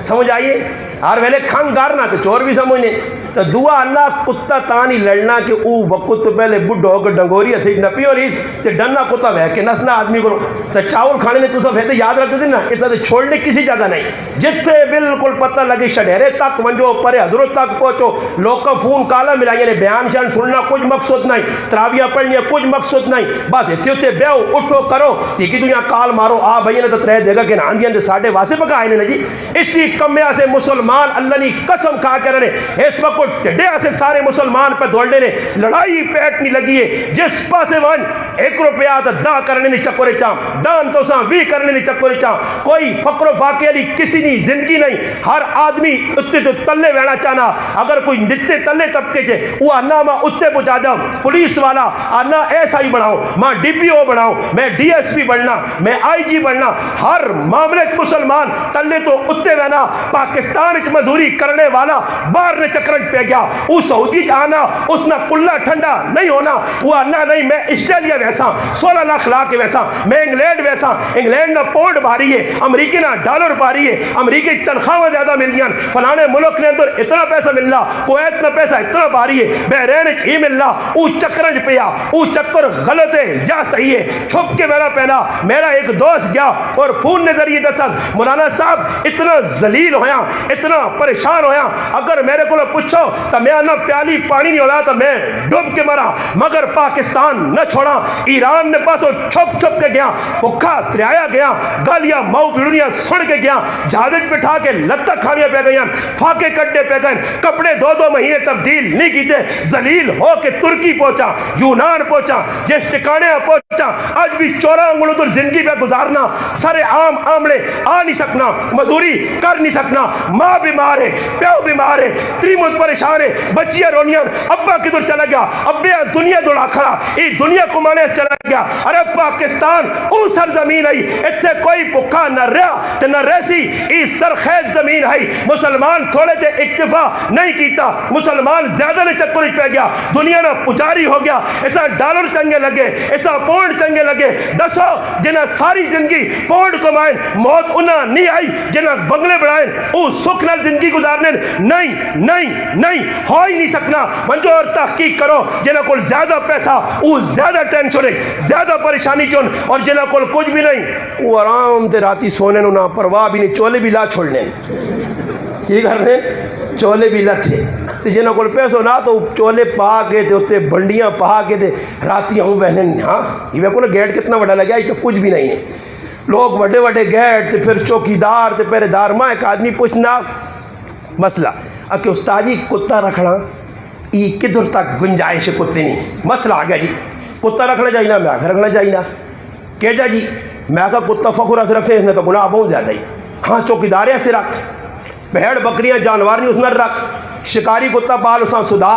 سمجھ آئیے ہر ویلے کھنگ گارنا تو چور بھی سمجھنے تو دعا اللہ کتا تانی لڑنا کہ او وقت تو پہلے بڈھو ہو کے ڈنگوری تھی نپی ہو رہی تو ڈننا کتا بہ کے نسنا آدمی کرو تو چاول کھانے نے تو سب ہے یاد رکھتے تھے نا اس طرح چھوڑنے کسی جگہ نہیں جتنے بالکل پتہ لگی شڈیرے تک ونجو پرے حضرت تک پہنچو لوگ کا فون کالا ملائیں نے بیان شان سننا کچھ مقصد نہیں تراویہ پڑھنی کچھ مقصد نہیں بس اتنے اتنے بیو اٹھو کرو تیکی دنیا کال مارو آ بھائی نے تو ترے دے گا کہ آندیاں دے ساڑھے واسے پکا آئے نا جی اسی کمیہ سے مسلمان اللہ نے قسم کھا کے رہنے اس وقت ڈڈیا سے سارے مسلمان پہ دوڑنے نے لڑائی پیٹ نہیں لگی ہے جس پاسے وان 1 روپیہ تا دا کرنے نہیں چکورے چاہم دان تو ساں بھی کرنے نہیں چکورے چاہم کوئی فقر و فاقے علی کسی نہیں زندگی نہیں ہر آدمی اتنے تو تلے وینا چاہنا اگر کوئی نتے تلے طبقے چھے وہ آنا ماں اتنے پہنچا دوں پولیس والا آنا ایسا ہی بڑھاؤں ماں ڈی پی او بڑھاؤں میں ڈی ایس پی بڑھنا میں آئی جی بڑھنا ہر معاملے مسلمان تلے تو اتنے وینا پاکستان کی مزوری کرنے والا باہر نے چکرنج پہ گیا وہ سعودی جانا اس نے کلہ ٹھنڈا نہیں ہونا وہ آنا نہیں میں اسٹریلیا ویسا 16 لاکھ لاکھ ویسا میں انگلینڈ ویسا انگلینڈ نہ پونڈ بھاری ہے امریکی نہ ڈالر بھاری ہے امریکی تنخواہ زیادہ مل گیا فلانے ملک نے اندر اتنا پیسہ مل رہا کویت میں پیسہ اتنا بھاری ہے بحرین ہی مل رہا وہ چکرنج پیا وہ چکر غلط ہے یا صحیح ہے چھپ کے میرا پہنا میرا ایک دوست گیا اور فون نے ذریعے دسا مولانا صاحب اتنا ذلیل ہویا اتنا پریشان ہویا اگر میرے کو پوچھو تو میں نہ پیالی پانی نہیں ہوتا تو میں ڈوب کے مرا مگر پاکستان نہ چھوڑا ایران نے پاسوں چھپ چھپ کے گیا بھکھا تریایا گیا گالیاں ماؤ پیڑیاں سڑ کے گیا جہازت بٹھا کے لتا کھانیاں پہ گئیں فاقے کٹے پہ گئے کپڑے 2 مہینے تبدیل نہیں کیتے ذلیل ہو کے ترکی پہنچا یونان پہنچا جس ٹکانے پہنچا آج بھی 14 انگلوں تو زندگی پہ گزارنا سارے عام عاملے آ نہیں سکنا مزوری کر نہیں سکنا ماں بیمار ہے پیو بیمار ہے تریمت پریشان ہے بچیاں رونیاں ابا کدھر چلا گیا ابے دنیا دوڑا کھڑا یہ دنیا کمانے سے چلا گیا ارے پاکستان او سرزمین ہے اتنے کوئی بھکا نہ رہا تے نہ ریسی یہ سرخیز زمین ہے مسلمان تھوڑے تے اکتفا نہیں کیتا مسلمان زیادہ نے چکر پہ گیا دنیا نہ پجاری ہو گیا ایسا ڈالر چنگے لگے ایسا پونڈ چنگے لگے دسو جنہ ساری زندگی پونڈ کمائیں موت انہاں نہیں آئی جنہ بنگلے بڑھائیں او سکھ نال زندگی گزارنے نہیں ہو ہی نہیں سکنا منجو اور تحقیق کرو جنہ کول زیادہ پیسہ او زیادہ ٹینشن ہے زیادہ پریشانی چون اور جنہ کول کچھ بھی نہیں وہ آرام تے راتی سونے نو نہ پرواہ بھی نہیں چولے بھی لا چھوڑنے کی کرنے چولے بھی لٹھے جنہوں کو پیسو نہ تو چولے پا کے تے اتے بنڈیاں پا کے تے راتی ہوں بہنیں ہاں یہ میں کو گیٹ کتنا بڑا لگیا یہ تو کچھ بھی نہیں ہے لوگ بڑے بڑے گیٹ تے پھر چوکیدار تے پہرے دار ماں ایک آدمی پوچھنا مسئلہ کہ استاجی کتا رکھنا یہ کدھر تک گنجائش کتے نہیں مسئلہ آ گیا جی کتا رکھنا چاہیے نا میں آخر رکھنا چاہیے نا کہ جا جی میں کہا کتا فخر سے رکھتے اس نے تو گناہ بہت زیادہ ہی ہاں چوکیدار ایسے رکھ بھیڑ بکریاں جانوار نہیں اس میں رکھ شکاری کتا پال اساں صدا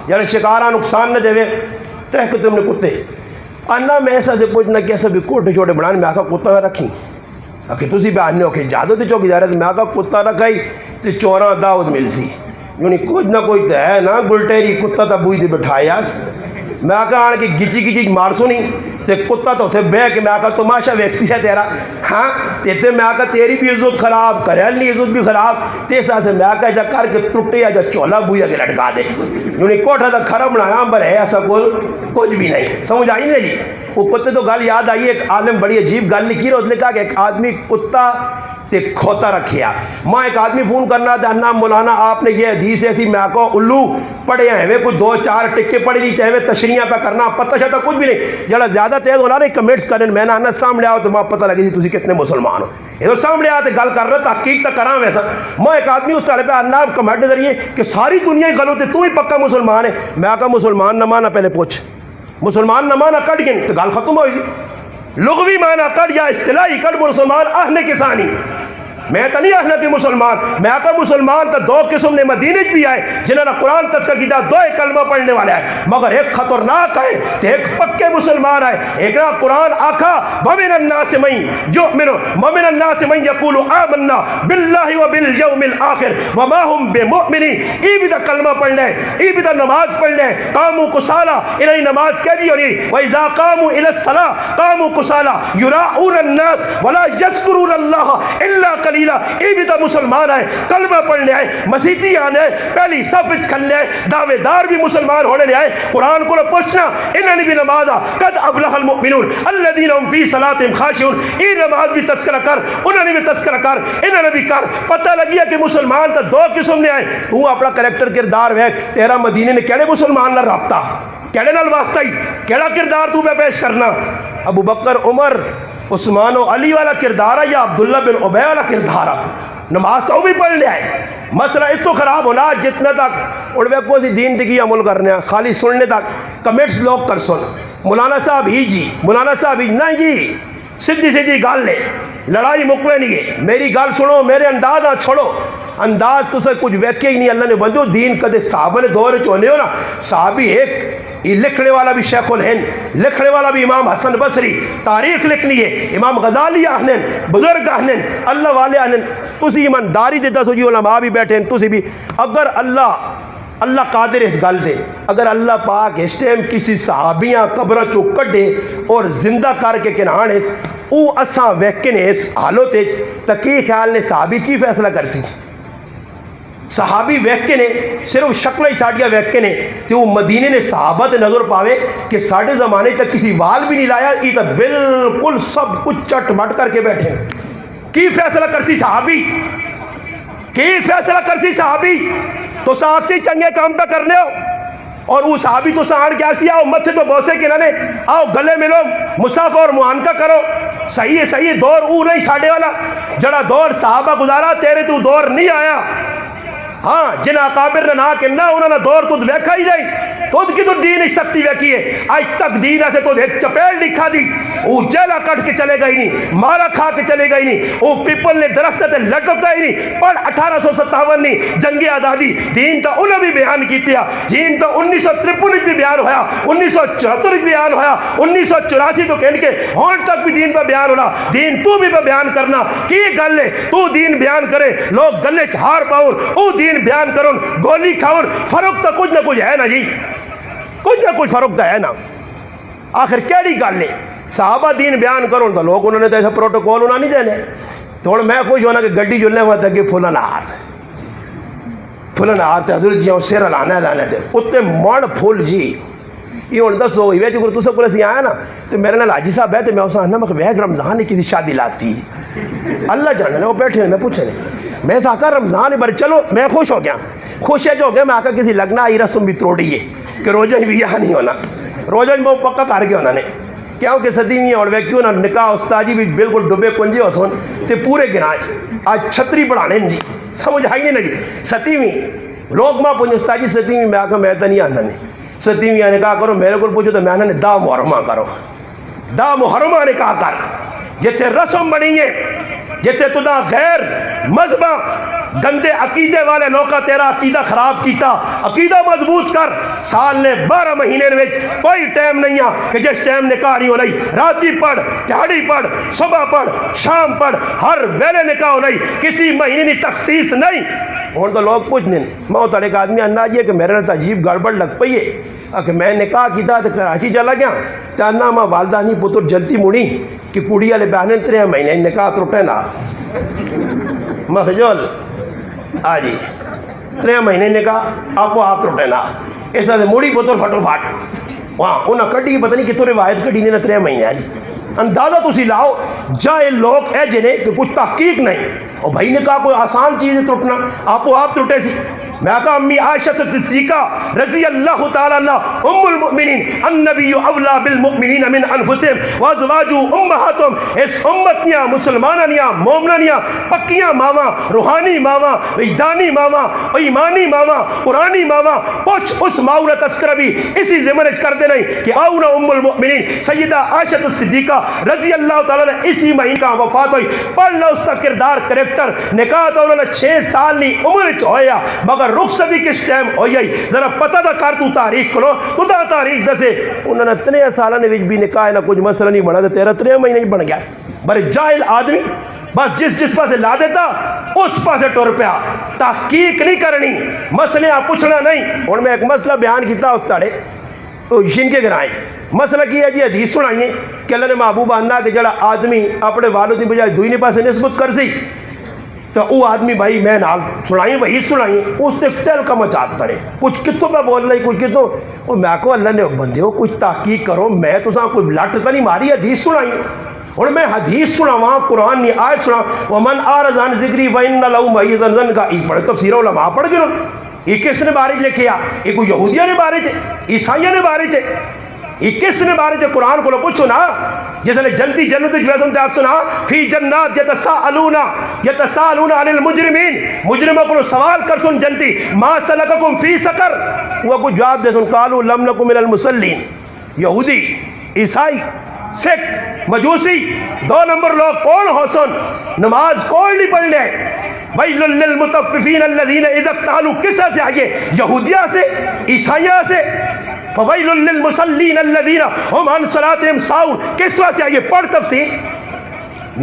یعنی شکارہ نقصان نہ دے ترہ کتے نے کتے انا میں ایسا سے پوچھنا کہ ایسا بھی کوٹے چھوٹے بڑھانے میں آکا کتا نہ رکھیں کہ تسی بیاننے ہو کہ جادو تے چوکی دارے میں آکا کتا رکھائی تے چوراں داؤد مل سی یعنی کچھ نہ کوئی تے ہے نا گلٹیری کتا تا بوئی دے بٹھایا میں آکا آنے کی گچی گچی مار سنی تے کتا تو تھے بے کہ میں آکا تماشا ویکسی ہے تیرا ہاں تے میں آکا تیری بھی عزت خراب کریلنی عزت بھی خراب تیسا سے میں آکا جا کر کے ترٹے یا جا چولا بویا کے لٹکا دے یعنی کوٹھا تا کھرم بنایا پر ہے ایسا کچھ بھی نہیں سمجھ آئی نہیں جی وہ کتے تو گل یاد آئی ایک عالم بڑی عجیب گل لکھی رہا اس نے کہا کہ ایک آدمی کتا تے کھوتا رکھیا ماں ایک آدمی فون کرنا تھا انا مولانا آپ نے یہ حدیث ایسی میں آکو الو پڑھے ہیں وہ کوئی 2-4 ٹکے پڑھی نہیں تھے تشریحاں پہ کرنا پتہ شتا کچھ بھی نہیں جڑا زیادہ تیز ہونا نہیں کمنٹس کریں میں نے آنا سامنے آؤ تو ماں پتہ لگی تھی کتنے مسلمان ہو یہ تو سامنے آتے گل کر رہا تحقیق تک کراں ویسا میں ایک آدمی اس طرح پہ انا کمنٹ ذریعے کہ ساری دنیا ہی غلط ہے تو ہی پکا مسلمان ہے میں آکا مسلمان نہ مانا پہلے پوچھ مسلمان نہ مانا کٹ گئے تو گل ختم ہوئی سی لغوی مانا کٹ یا اصطلاحی کٹ مسلمان اہل کسانی میں تو نہیں اہل کی مسلمان میں آقا مسلمان تو 2 قسم نے مدینہ بھی آئے جنہوں نے قرآن تذکر کیا 2 کلمہ پڑھنے والے آئے مگر ایک خطرناک ہے تو ایک پکے مسلمان آئے ایک نا قرآن آکھا وَمِنَ النَّاسِ مَن يُؤْمِنُ وَمِنَ النَّاسِ مَن يَقُولُ آمَنَّا بِاللَّهِ وَبِالْيَوْمِ الْآخِرِ وَمَا هُمْ بِمُؤْمِنِينَ یہ بھی تو کلمہ پڑھنے یہ بھی تو نماز پڑھنے قاموا کسالى انہیں نماز کہہ دی ہونی وَإِذَا قَامُوا إِلَى الصَّلَاةِ قَامُوا كُسَالَى يُرَاءُونَ النَّاسَ وَلَا يَذْكُرُونَ اللَّهَ إِلَّا قَلِيلًا دلیل یہ بھی تو مسلمان ہے، کلمہ پڑھنے آئے، مسیحی آنے آئے، پہلی صف کھلنے آئے، دعوے دار بھی مسلمان ہونے آئے۔ قرآن کو پوچھنا انہوں نے بھی نماز قد افلح المؤمنون الذین هم فی صلاتهم خاشعون، یہ نماز بھی تذکرہ کر، انہوں نے بھی تذکرہ کر، انہوں نے بھی کر۔ پتہ لگیا کہ مسلمان تو دو قسم نے آئے۔ تو اپنا کریکٹر کردار ویکھ، تیرا مدینے نے کہڑے مسلمان نال رابطہ، کہڑے نال واسطہ ہی، کہڑا کردار تو پہ پیش کرنا؟ ابو بکر، عمر، عثمان و علی والا کردار ہے یا عبداللہ بن ابی والا کردار ہے؟ نماز تو بھی پڑھ لے آئے۔ مسئلہ اس تو خراب ہونا جتنے تک اڑوے کو سی دین کی عمل کرنے خالی سننے تک کمنٹس لوگ کر سن، مولانا صاحب ہی جی، مولانا صاحب ہی نہیں جی، سیدھی سیدھی گل ہے، لڑائی مکوے نہیں ہے۔ میری گل سنو، میرے انداز نہ چھوڑو، انداز تو سے کچھ ویکھے ہی نہیں۔ اللہ نے بندو دین کدے صحابہ نے دور چونے ہو نا، صحابی ایک یہ لکھنے والا بھی شیخ الہند، لکھنے والا بھی امام حسن بصری، تاریخ لکھنی ہے، امام غزالی آہنن، بزرگ آہنن، اللہ والے آہنن۔ تسی ایمانداری دے دسو جی، علماء بھی بیٹھے ہیں، تسی بھی اگر اللہ قادر اس گل دے، اگر اللہ پاک اس ٹائم کسی صحابیاں قبرہ چو کڈے اور زندہ کر کے کنان اس او اساں ویکن اس حالت تکی خیال نے صحابی کی فیصلہ کر سی؟ صحابی ویکھے نے صرف شکل ہی ساڑیاں ویکھے نے کہ وہ مدینے نے صحابہ تے نظر پاوے کہ ساڑھے زمانے تک کسی وال بھی نہیں لایا، یہ تو بالکل سب کچھ چٹ مٹ کر کے بیٹھے۔ کی فیصلہ کرسی صحابی؟ کی فیصلہ کرسی صحابی؟ تو ساکھ سے چنگے کام پہ کرنے ہو، اور وہ صحابی تو سہان کیا سی؟ آؤ متھے تو بوسے کے نانے، آؤ گلے ملو، مصافہ اور معانقہ کرو۔ صحیح ہے، صحیح ہے، دور او نہیں ساڑھے والا جڑا دور صحابہ گزارا، تیرے تو دور نہیں آیا۔ ہاں جن اکابر نے نہ کہنا انہوں نے دور تُد ویکھا ہی نہیں، تُد کی تو دین اس سکتی ویکھی ہے۔ آج تک دین ایسے تُد ایک چپیل دکھا دی، وہ جیلہ کٹ کے چلے گا ہی نہیں، مارا کھا کے چلے گا ہی نہیں، وہ پیپل نے درخت تے لٹک گا ہی نہیں۔ پر 1857 نہیں جنگ آزادی دین تا انہوں بھی بیان کیتیا، دین تا 1953 بھی بیان ہویا، 1974 بھی بیان ہویا، 1984 تو کہنے کے ہون تک بھی دین پہ بیان ہونا۔ دین تو بھی پہ بیان کرنا کی گل ہے؟ تو دین بیان کرے لوگ گلے چہار پاؤن، او دین بیان کرن، گولی کھاؤن، فرق تو کچھ نہ کچھ ہے نا جی، کچھ نہ کچھ فرق تو ہے نا۔ آخر کیڑی گل ہے؟ صحابہ دین بیان کرن تو لوگ انہوں نے تو ایسا پروٹوکول انہوں نہیں دینے۔ تو میں خوش ہونا کہ گڈی جو لے ہوا تھا کہ پھولن آر تے حضرت جی سیر لانے تے اتنے من پھول جی یہ ہوں دسو یہ جو تسے کو سی آیا نا تو میرے نال حاجی صاحب ہے تو میں اسے آنا میں ویگ رمضان نے کسی شادی لاتی اللہ جانے لے وہ بیٹھے میں پوچھے نہیں میں آقا رمضان بر چلو میں خوش ہو گیا، خوش ہے جو ہو گیا میں آقا کسی لگنا آئی رسم بھی توڑی ہے کہ روزہ ہی بھی یہاں نہیں ہونا، روزہ بھی پکا کر کے ہونا نے کیوں کہ صدیویں اور کیوں نہ نکاح استاجی بھی بالکل ڈبے کنجے ہو سن تے پورے گرائیں آج چھتری پڑھانے جی سمجھ آئی نہیں لگی ستیویں لوگ ماں پوچھے استاجی ستیویں میں آقا میں تو نہیں آنا نہیں ستیویں نکاح کرو میرے کو پوچھو تو میں آنا نے دا محرمہ کرو، دا محرمہ نکاح کر جتے رسم بنی ہے جتے تدا غیر مذہبہ گندے عقیدے والے لوگا تیرا عقیدہ خراب کیتا، عقیدہ مضبوط کر۔ سال نے 12 مہینے میں کوئی ٹائم نہیں آ کہ جس ٹائم نکاح نہیں ہو نہیں، راتی پڑھ، دہاڑی پڑھ، صبح پڑھ، شام پڑھ، ہر ویلے نکاح ہو نہیں، کسی مہینے کی تخصیص نہیں۔ ہوں تو لوگ پوچھ نہیں میں تو ایک آدمی انا جی کہ میرے تو عجیب گڑبڑ لگ پئی ہے کہ میں نکاح کیتا تو کراچی چلا گیا تو انا ماں والدہ نہیں پتر جلتی مڑی کہ کڑی والے بہنے 3 مہینے نکاح ترٹے نہ مخجول آ جی 3 مہینے نکاح آپ کو آپ ترٹے نہ اس طرح سے مڑی پتر فٹو فٹ وہاں انہیں کٹی پتہ نہیں کتوں روایت کٹی نہیں 3 مہینے آ جی اندازہ تسی لاؤ جائے لوگ اے جنے کہ کچھ تحقیق نہیں اور بھائی نکاح کوئی آسان چیز ہے ترٹنا آپ کو آپ ترٹے سی۔ میں کہا امی عائشہ صدیقہ رضی اللہ تعالیٰ عنہ ام المؤمنین النبی اولا بالمؤمنین من انفسهم وازواجو امہاتم اس امتنیاں مسلمانیاں مومنانیاں پکیاں ماما روحانی ماما وجدانی ماما ایمانی ماما قرآنی ماما پوچھ اس ماؤنا تذکرہ بھی اسی زمانج کر دے نہیں کہ آؤنا ام المؤمنین سیدہ عائشہ صدیقہ رضی اللہ تعالیٰ نے اسی مہین کا وفات ہوئی پڑھ لو اس کا کردار کریکٹر نکاح تو انہوں نے 6 سال نہیں عمر چویا مگر رخصتی کس ٹائم ہوئی ہے ذرا پتہ دا کر تو تاریخ کرو تو دا تاریخ دسے انہوں نے 3 سالہ نے بھی نکاح نہ کچھ مسئلہ نہیں بنا تو 3 مہینے ہی بن گیا بڑے جاہل آدمی بس جس پاسے لا دیتا اس پاسے ٹر پیا تحقیق نہیں کرنی مسئلے پوچھنا نہیں۔ اور میں ایک مسئلہ بیان کیتا اس تاڑے تو شن کے گرائیں مسئلہ کی ہے جی حدیث سنائیے کہ اللہ نے محبوب آنا کہ جڑا آدمی اپنے والدین بجائے دوئی نے پاسے نسبت کر سی تو وہ آدمی بھائی میں نال سنائی وہی سنائی اس نے تل کا مچاتا رہے کچھ کتوں میں بول رہی کچھ کتوں وہ میں کو اللہ نے بندے ہو کچھ تحقیق کرو میں تو ساں کوئی لٹ تو نہیں ماری حدیث سنائی اور میں حدیث سناواں قرآن نہیں آیت سنا ومن اعرض عن ذکری فإن له معیشۃ ضنکا یہ پڑھ تفسیر علماء پڑھ گئے یہ کس نے بارے لکھیا یہ کوئی یہودیاں نے بارے عیسائیاں نے بارے یہ کس نے بارے قرآن کو پوچھو نا جس نے جنتی جنت ویسن تے سنا فی جنات یتساءلون عن المجرمین مجرموں کو سوال کر سن جنتی ما سلککم فی سقر وہ کو جواب دے سن قالوا لم نکن من المصلین یہودی عیسائی سکھ مجوسی 2 نمبر لوگ کون ہو سن نماز کون نہیں پڑھنے ویل للمطففین الذین اذا اکتالوا کس سے آگے یہودیہ سے عیسائیہ سے فویل للمصلین الذین هم عن صلاتهم ساہون کس سے آگے پڑھ تفسیر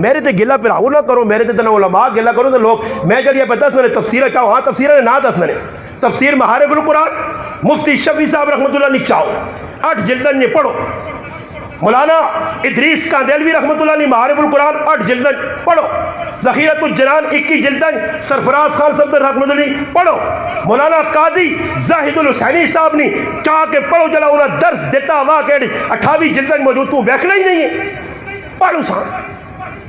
میرے تے گلہ پھراؤ نہ کرو میرے تے تنا علماء گلہ کرو تو لوگ میں جڑیا پہ دس میں تفسیر چاہو ہاں تفسیر نے نہ دس میں تفسیر معارف القرآن مفتی شفیع صاحب رحمۃ اللہ نے چاہو 8 جلدن نے پڑھو مولانا ادریس کاندیلوی رحمۃ اللہ علیہ معارف القرآن 8 جلدن پڑھو ذخیرۃ الجنان 21 جلدن سرفراز خان صاحب رحمۃ اللہ علیہ پڑھو مولانا قاضی زاہد الحسینی صاحب نے چاہ کے پڑھو جلا انہوں درس دیتا ہوا کہ 28 جلدن موجود تو ویکھنا ہی نہیں ہے پڑھو سا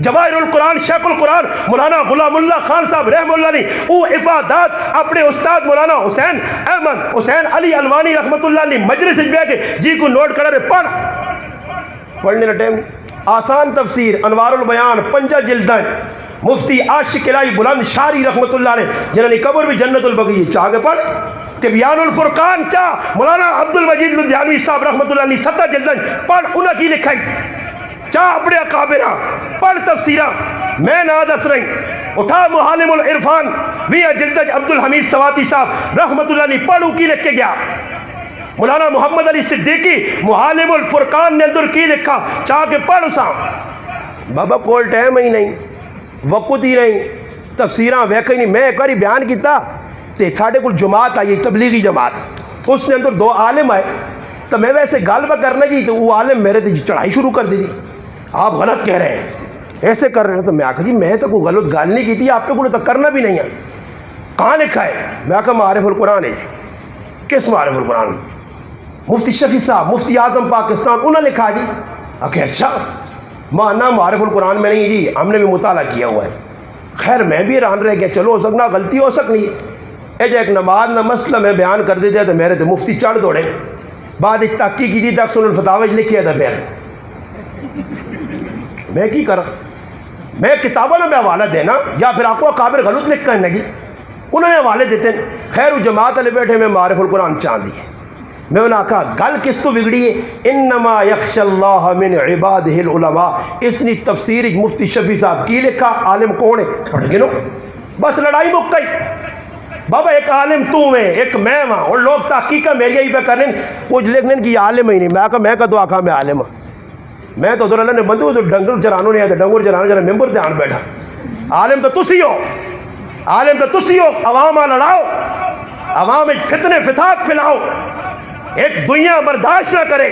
جواہر القرآن شیخ القرآن مولانا غلام اللہ خان صاحب رحمۃ اللہ علیہ او افادات اپنے استاد مولانا حسین احمد حسین علی الوانی رحمۃ اللہ علیہ مجلس میں کے جی کو نوٹ کرے پڑھ پڑھنے کا ٹائم آسان تفسیر انوار البیان 5 جلدیں مفتی عاشق الہی بلند شاری رحمۃ اللہ علیہ جنہوں نے قبر بھی جنت البقیع چاہ کے پڑھ تبیان الفرقان چاہ مولانا عبد المجید لدھیانوی صاحب رحمۃ اللہ علیہ 7 جلدیں پڑھ انہوں کی لکھائی چاہ اپنے اکابرہ پڑھ تفسیرہ میں نہ دس رہی اٹھا محالم العرفان 20 جلدیں عبد الحمید سواتی صاحب رحمۃ اللہ علیہ پڑھوں کی لکھ کے گیا مولانا محمد علی صدیقی محالم الفرقان نے اندر کی لکھا چاہ کے پڑھ سا بابا کول ٹائم ہی نہیں وقت ہی نہیں تفسیراں ویکھ ہی نہیں میں ایک باری بیان کیتا تے ساڈے کول جماعت آئی تبلیغی جماعت اس نے اندر 2 عالم آئے تو میں ویسے گل پہ کرنا جی تو وہ عالم میرے تے چڑھائی شروع کر دی تھی آپ غلط کہہ رہے ہیں ایسے کر رہے ہیں تو میں آخا جی میں تو کوئی غلط گل نہیں کی تھی آپ کو تو کرنا بھی نہیں ہے کہاں لکھا ہے میں آخا معارف القرآن ہے کس معارف القرآن مفتی شفیع صاحب مفتی اعظم پاکستان انہوں نے لکھا جی کہ اچھا مانا معارف القرآن میں نہیں جی ہم نے بھی مطالعہ کیا ہوا ہے خیر میں بھی حیران رہ گیا چلو ہو سکنا غلطی ہو سکنی ہے ایک نماز نہ مسئلہ میں بیان کر دیتے تو میرے تھے مفتی چڑھ دوڑے بعد ایک تحقیق کی تھی تقسیم الفتاوی لکھیا تھا پھر میں کی کر میں کتابوں میں حوالہ دینا یا پھر آپ کو اکابر غلط لکھ کرنا جی انہوں نے حوالے دیتے ہیں خیر جماعت والے بیٹھے میں معارف القرآن چاند دی میں انہوں نے کہا گل کس تو بگڑی ہے انما یخش اللہ من عبادہ العلماء اس نے تفسیر مفتی شفیع صاحب کی لکھا عالم کون ہے پڑھ گنو بس لڑائی مک گئی بابا ایک عالم تو میں ایک میں وہاں اور لوگ تحقیقہ میری ہی پہ کرنے کچھ لکھنے کی عالم ہی نہیں میں کہا میں کا تو آکھا میں عالم ہوں میں تو ادھر اللہ نے بندو تو ڈنگر چرانوں نے آیا تھا ڈنگر چرانا جرا ممبر دھیان بیٹھا عالم تو تسی ہو عالم تو تسی ہو عوام لڑاؤ عوام فتنے فتاق پھیلاؤ ایک دنیا برداشت نہ کرے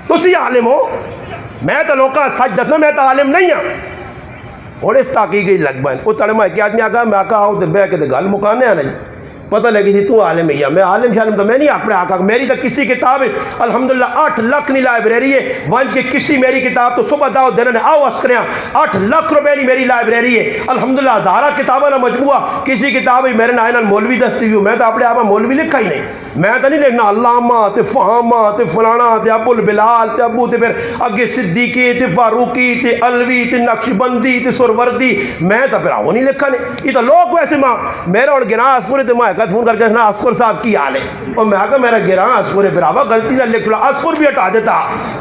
تسی عالم ہو میں تو لوکا سچ دسنا میں تو عالم نہیں ہوں اور اس تحقیق ہی لگ بین وہ تڑے میں کہ آدمی آکا میں آکا آؤ تو بے کے گل مکانے آنا جی پتہ لگی تھی تو عالم ہی ہے میں عالم شالم تو میں نہیں اپنے آقا میری تو کسی کتاب ہے الحمدللہ 8 لاکھ نہیں لائبریری ہے ونج کے کسی میری کتاب تو صبح داؤ دینا آؤ اسکریاں 8 لاکھ روپے نہیں میری لائبریری ہے الحمدللہ ہزارہ کتابوں نہ مجموعہ کسی کتاب ہی میرے نائنہ مولوی دستی ہوئی میں تو اپنے آپ مولوی لکھا ہی نہیں میں تو نہیں لکھنا علامہ تے فہامہ تے فلانا تے ابو البلال تے ابو تے پھر اگے صدیقی تے فاروقی تے علوی تے نقشبندی تے سروردی میں تو پھر آؤ نہیں لکھا نہیں یہ تو لوگ ویسے ماں میرا اور گناہ اسپورے تے ماں فون کر کے اسکر صاحب کی حال ہے اور میں کہا میرا گراں اسکر براوا غلطی نہ لکھ لو اسکر بھی ہٹا دیتا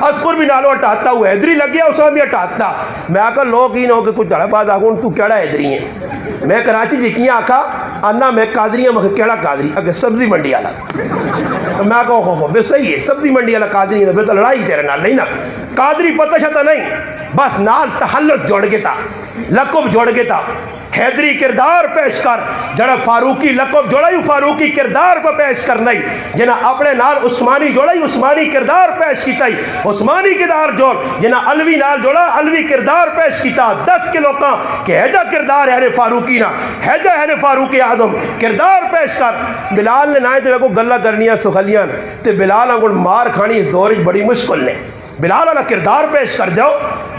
اسکر بھی نالو ہٹاتا ہوا حیدری لگ گیا اس میں بھی ہٹاتا میں کہا لوگ ہی نہ ہو کہ کچھ دڑا بعد آگوں تو کیڑا حیدری ہیں میں کراچی جکیاں آکھا انا میں قادری ہیں مجھے کیڑا قادری اگر سبزی منڈی والا تو میں کہا ہو بے صحیح ہے سبزی منڈی والا قادری ہے تو لڑائی تیرے نال نہیں نا قادری پتہ شتا نہیں بس نال تحلس جوڑ کے تھا لقب جوڑ کے تھا حیدری کردار پیش کر جڑا فاروقی لقب جوڑا ہی فاروقی کردار کو پیش کرنا ہی جنا اپنے نال عثمانی جوڑا ہی عثمانی کردار پیش کیتا ہی عثمانی کردار جوڑ جنا علوی نال جوڑا علوی کردار پیش کیتا 10 کلو کا کہ ہے جا کردار ہے فاروقی نا ہے جا ہے فاروق اعظم کردار پیش کر بلال نے نائے تے کو گلا کرنیاں سخلیاں تے بلال انگل مار کھانی اس دور بڑی مشکل نے بلال والا کردار پیش کر دیو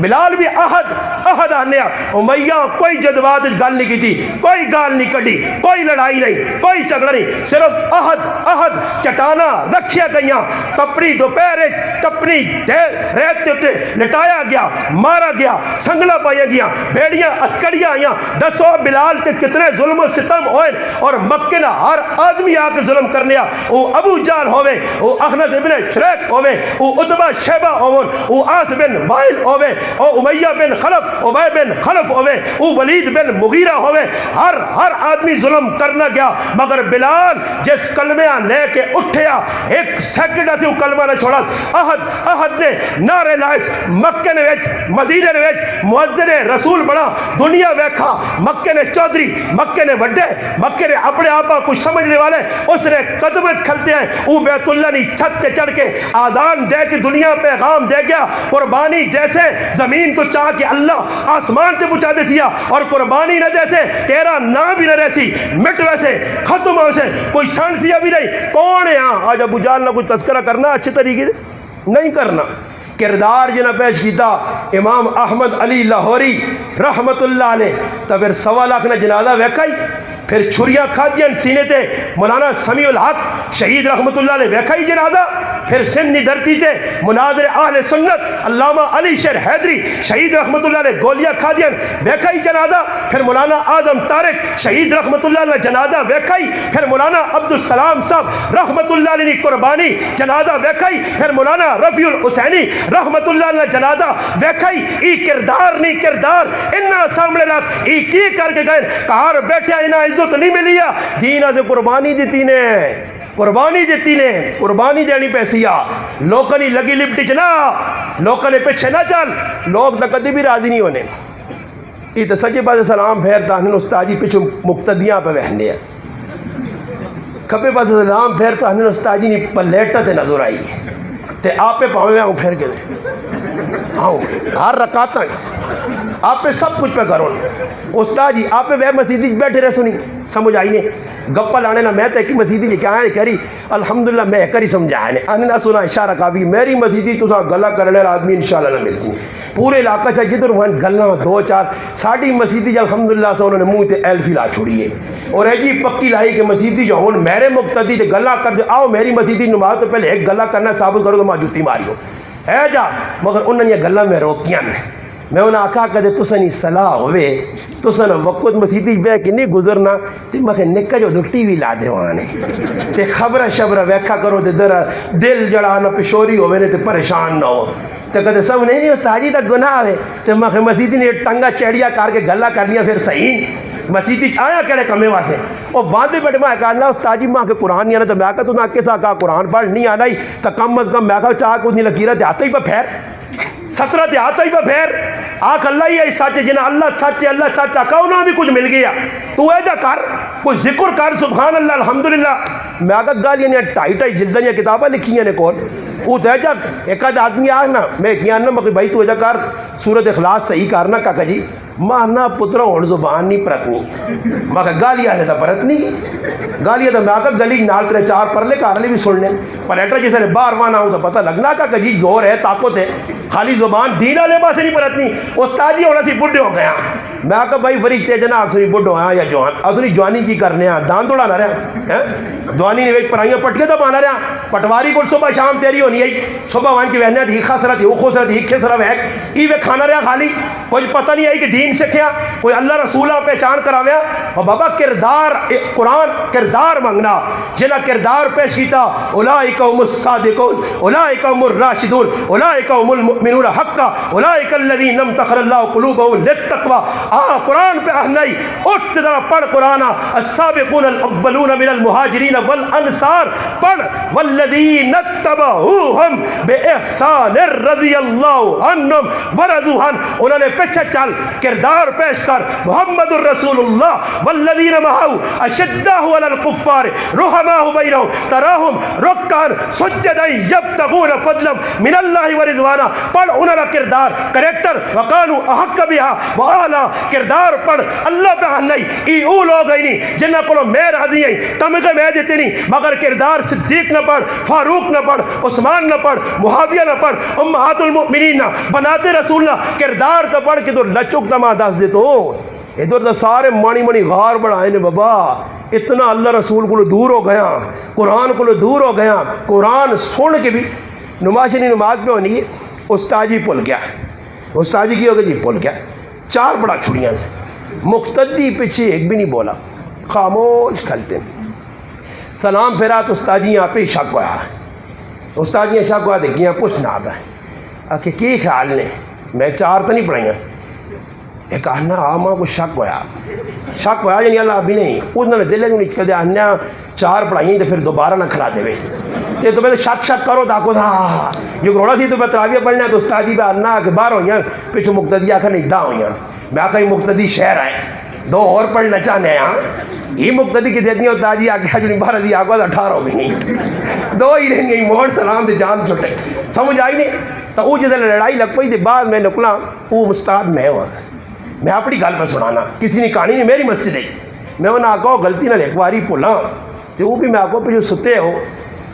بلال بھی احد آنے امیہ کوئی جذبات گل نہیں کی تھی کوئی گال نہیں کڑی کوئی لڑائی نہیں کوئی جھگڑا نہیں صرف احد چٹانا رکھیا گئیاں تپڑی دوپہر تپنی ریت تے تے لٹایا گیا مارا گیا سنگلا پایا گیا بھیڑیاں اکڑیاں آئیاں دسو بلال تے کتنے ظلم و ستم ہوئے اور مکہ نہ ہر آدمی آ کے ظلم کرنے او ابو جال ہوئے او اخنس ابن شریک ہوئے او عتبہ شیبہ او آس بن وائل ہوئے او امیہ بن خلف عبی بن خلف ہوئے او ولید بن مغیرہ ہوئے ہر آدمی ظلم کرنا گیا مگر بلال جس کلمہ لے کے اٹھیا ایک سیکنڈ سے وہ کلمہ نہ چھوڑا احد نے نعرے لائس مکہ نے ویچ مدینہ نے ویچ مؤذن رسول بڑا دنیا ویکھا مکہ نے چودھری مکہ نے وڈے مکہ نے اپنے آپا کچھ سمجھنے والے اس نے قدم کھلتے ہیں او بیت اللہ نے چھت تے چڑھ کے آزان دے کے دنیا پیغام دے گیا قربانی جیسے زمین تو چاہ کے اللہ آسمان تے پہنچا دے دیا اور قربانی نہ جیسے تیرا نام بھی نہ رہسی مٹ ویسے ختم ویسے کوئی شانسیہ بھی نہیں کون ہے آج ابو جال نہ کوئی تذکرہ کرنا اچھے طریقے سے نہیں کرنا کردار جنہ پیش کیتا امام احمد علی لاہوری رحمت اللہ علیہ تو پھر 1.25 لاکھ نے جنازہ ویکھائی پھر چھریاں کھادیاں سینے تے مولانا سمیع الحق شہید رحمت اللہ علیہ ویکھائی جنازہ پھر سندھ دھرتی تے مناظر اہل سنت علامہ علی شیر حیدری شہید رحمت اللہ علیہ گولیاں کھادیاں ویکھائی جنازہ پھر مولانا اعظم طارق شہید رحمت اللہ علیہ جنازہ ویکھائی پھر مولانا عبدالسلام صاحب رحمت اللہ علیہ قربانی جنازہ ویکھائی پھر مولانا رفیع الحسینی رحمت اللہ علیہ جنازہ ویکھائی ای کردار نہیں کردار انہا سامنے رکھ ای کی کر کے گئے کہار بیٹھے انہا عزت نہیں ملیا دینہ سے قربانی دیتی نے قربانی دینی پیسیا لوگوں نے لگی لپٹی چنا لوگوں نے پیچھے نہ چل لوگ نہ کدی بھی راضی نہیں ہونے یہ تو سچے پاس سلام پھیرتا ہنن استاجی پیچھو مقتدیاں پہ بہنے ہیں کھپے پاس سلام پھیرتا ہنن استاجی نہیں پلیٹا تے نظر آئی تے آپ پہ پاؤں آؤں پھیر کے آؤں ہر رکعت آپ پہ سب کچھ پہ کرو استاد جی آپ پہ مسیدی بیٹھے رہ سنی سمجھ آئی نے گپا لانے نہ میں تے کہ مسیدی جی کیا ہے کہہ رہی الحمدللہ میں کری سمجھایا نے انہیں نہ سنا اشارہ کافی میری مسیدی تو ساں گلہ کرنے آدمی انشاءاللہ نہ مل سی پورے علاقہ چاہ جدھر وہاں گلہ 2-4 ساڑھی مسیدی جی الحمدللہ سے انہوں نے منہ تے ایلفی لا چھوڑی ہے اور ہے جی پکی لائی کہ مسیدی جو ہوں میرے مقتدی تے گلہ کر دے آؤ میری مسیدی نماز تو پہلے ایک گلہ کرنا ثابت کرو تو ماں جوتی ماری ہو ہے جا مگر انہوں نے یہ گلہ میں روکیاں میں انہوں نے آکھا کہتے تُسا نہیں صلاح ہوئے تُسا نہ وقت مسیدی بے کہ نہیں گزرنا تے میں کہ نکا جو ٹی وی لا دے وانے تے خبرہ شبرہ ویکھا کرو تے دل جڑانا پشوری ہوئے نے تے پریشان نہ ہو تے کہتے سب نہیں تاجی تک گناہ ہوئے تے میں کہ مسیدی نے ٹنگا چیڑیا کار کے گلہ کرنیا پھر صحیح مسیدی آیا کہڑے کمے واسے اور واندے بیٹھے میں کہا اللہ استاجی ماں کے قرآن نہیں آنا تو میں کہا تو نہ کسا کہا قرآن پڑھ نہیں آنا ہی تو کم از کم میں کہا چاہ کچھ نہیں لگی رہا دیاتا ہی پہ پھیر 17 دیاتا ہی پہ پھیر آکھ اللہ ہی ہے سچ جنہ اللہ سچ آکھا انہاں بھی کچھ مل گیا تو ایجا کر کوئی ذکر کر سبحان اللہ الحمدللہ میں کہا گال یہ 2.5 جلدہ یہ کتابہ لکھی ہیں نے کون وہ تو ایجا ایک آدمی آنا میں ایک آنا میں بھائی تو ایجا کر سورت اخلاص صحیح کرنا کہا جی مانا پترہ اور زبان نہیں پرتنی میں کہا گالیا ہے تا پرتنی گالیا تا میں کہا گلی نال 3-4 پرلے کارلے بھی سننے پلیٹر جیسے نے بار وانا ہوں تو پتہ لگنا کہ جی زور ہے طاقت ہے خالی زبان دین والے پاسے نہیں پرتنی استاجی ہونا سی بڈھے ہو گیا میں کہا بھائی فرشتے جنا آگ سنی بڈھو آیا یا جوان اصلی جوانی کی کرنے ہیں دان توڑا نہ رہا دوانی نے ایک پرائیاں پٹکے تو پانا رہا پٹواری کو صبح شام تیری ہونی ہے صبح وہاں کی وہنیت ہی خسرت ہی خسرت ہی خسرت ہے ای وہ کھانا رہا خالی کوئی پتہ نہیں آئی کہ دین سکھیا کوئی اللہ رسولہ پہچان کراویا اور بابا کردار قرآن کردار مانگنا جنہ کردار پیش کیتا اولئک هم الصادقون اولئک هم الراشدون اولئک هم المؤمنون حقا اولئک الذین امتحن اللہ قلوبهم للتقوى قرآن پہ اہنائی اٹھ ذرا پڑھ قرآن السابقون الاولون من المہاجرین والانصار پڑھ والذین اتبعوهم باحسان رضی اللہ عنہم ورضوا عنہ انہوں نے پیچھے چل, کردار پیش کر. محمد الرسول اللہ والذین معہ اشداء علی الکفار رحماء بینہم تراہم رکعا سجدا یبتغون فضلا من اللہ ورضوانا. پڑھ انہاں دا کردار, کریکٹر, وقالوا احق بها واعلی. کردار پڑھ اللہ پہ نہیں. ای او لوگ ہی نہیں جنہاں کو میں راضی ہیں تمغے میں دیتے نہیں, مگر کردار صدیق نہ پڑھ, فاروق نہ پڑھ, عثمان نہ پڑھ, معاویہ نہ پڑھ, امہات المؤمنین نہ, بنات رسول نہ. کردار تو پڑھ کے تو لچک تما دس دے. تو ادھر تو سارے مانی مانی غار بڑھائے نے بابا. اتنا اللہ رسول کو دور ہو گیا, قرآن کو دور ہو گیا. قرآن سن کے بھی نمازی نماز میں ہونی ہے, استاد جی بھول گیا. استاد جی کی ہوگا جی بھول گیا. 4 بڑا چھڑیاں سے مقتدی پیچھے ایک بھی نہیں بولا, خاموش کھلتے. سلام پھیرا تو استاد جی یہاں پہ شک ہوا. استاد جی شک ہوا دیکھیاں پوچھنا آتا ہے کہ کی خیال نے, میں 4 تو نہیں پڑھائیاں. ایک آنا آماں کو شک ہوا, شک ہوا یعنی اللہ ابھی نہیں. انہوں نے دلے جو نہیں کہتے آنا 4 پڑھائیں تو پھر دوبارہ نہ کھلا دے. تو پہلے شک کرو تاکو تھا یہ کروڑا تھی تو میں تراویہ پڑھنا ہے. تو استاد جی پہ آنا کہ باہر ہوئی پیچھو مقتدی آخر نہیں دا ہوئی. میں آخر مقتدی شہر آئے 2 اور پڑھنا چاہنے ہیں. یہ مقتدی کی دیتی ہیں استاد جی آگے جو نہیں باہر دی آگے 18 ہو گئی نہیں, 2 ہی رہیں گے. موڑ سلام دے جان چھوٹے, سمجھ آئی نہیں. تو وہ جیسے لڑائی لگ پئی تھی بعد میں نکلا وہ استاد میں ہوا. میں اپنی گل پہ سنانا, کسی نے کہانی نہیں, میری مسجد ہے. میں انہیں آگاؤ غلطی نہ ایک باری بھولا تو وہ بھی میں آگاؤ پہ جو ستے ہو.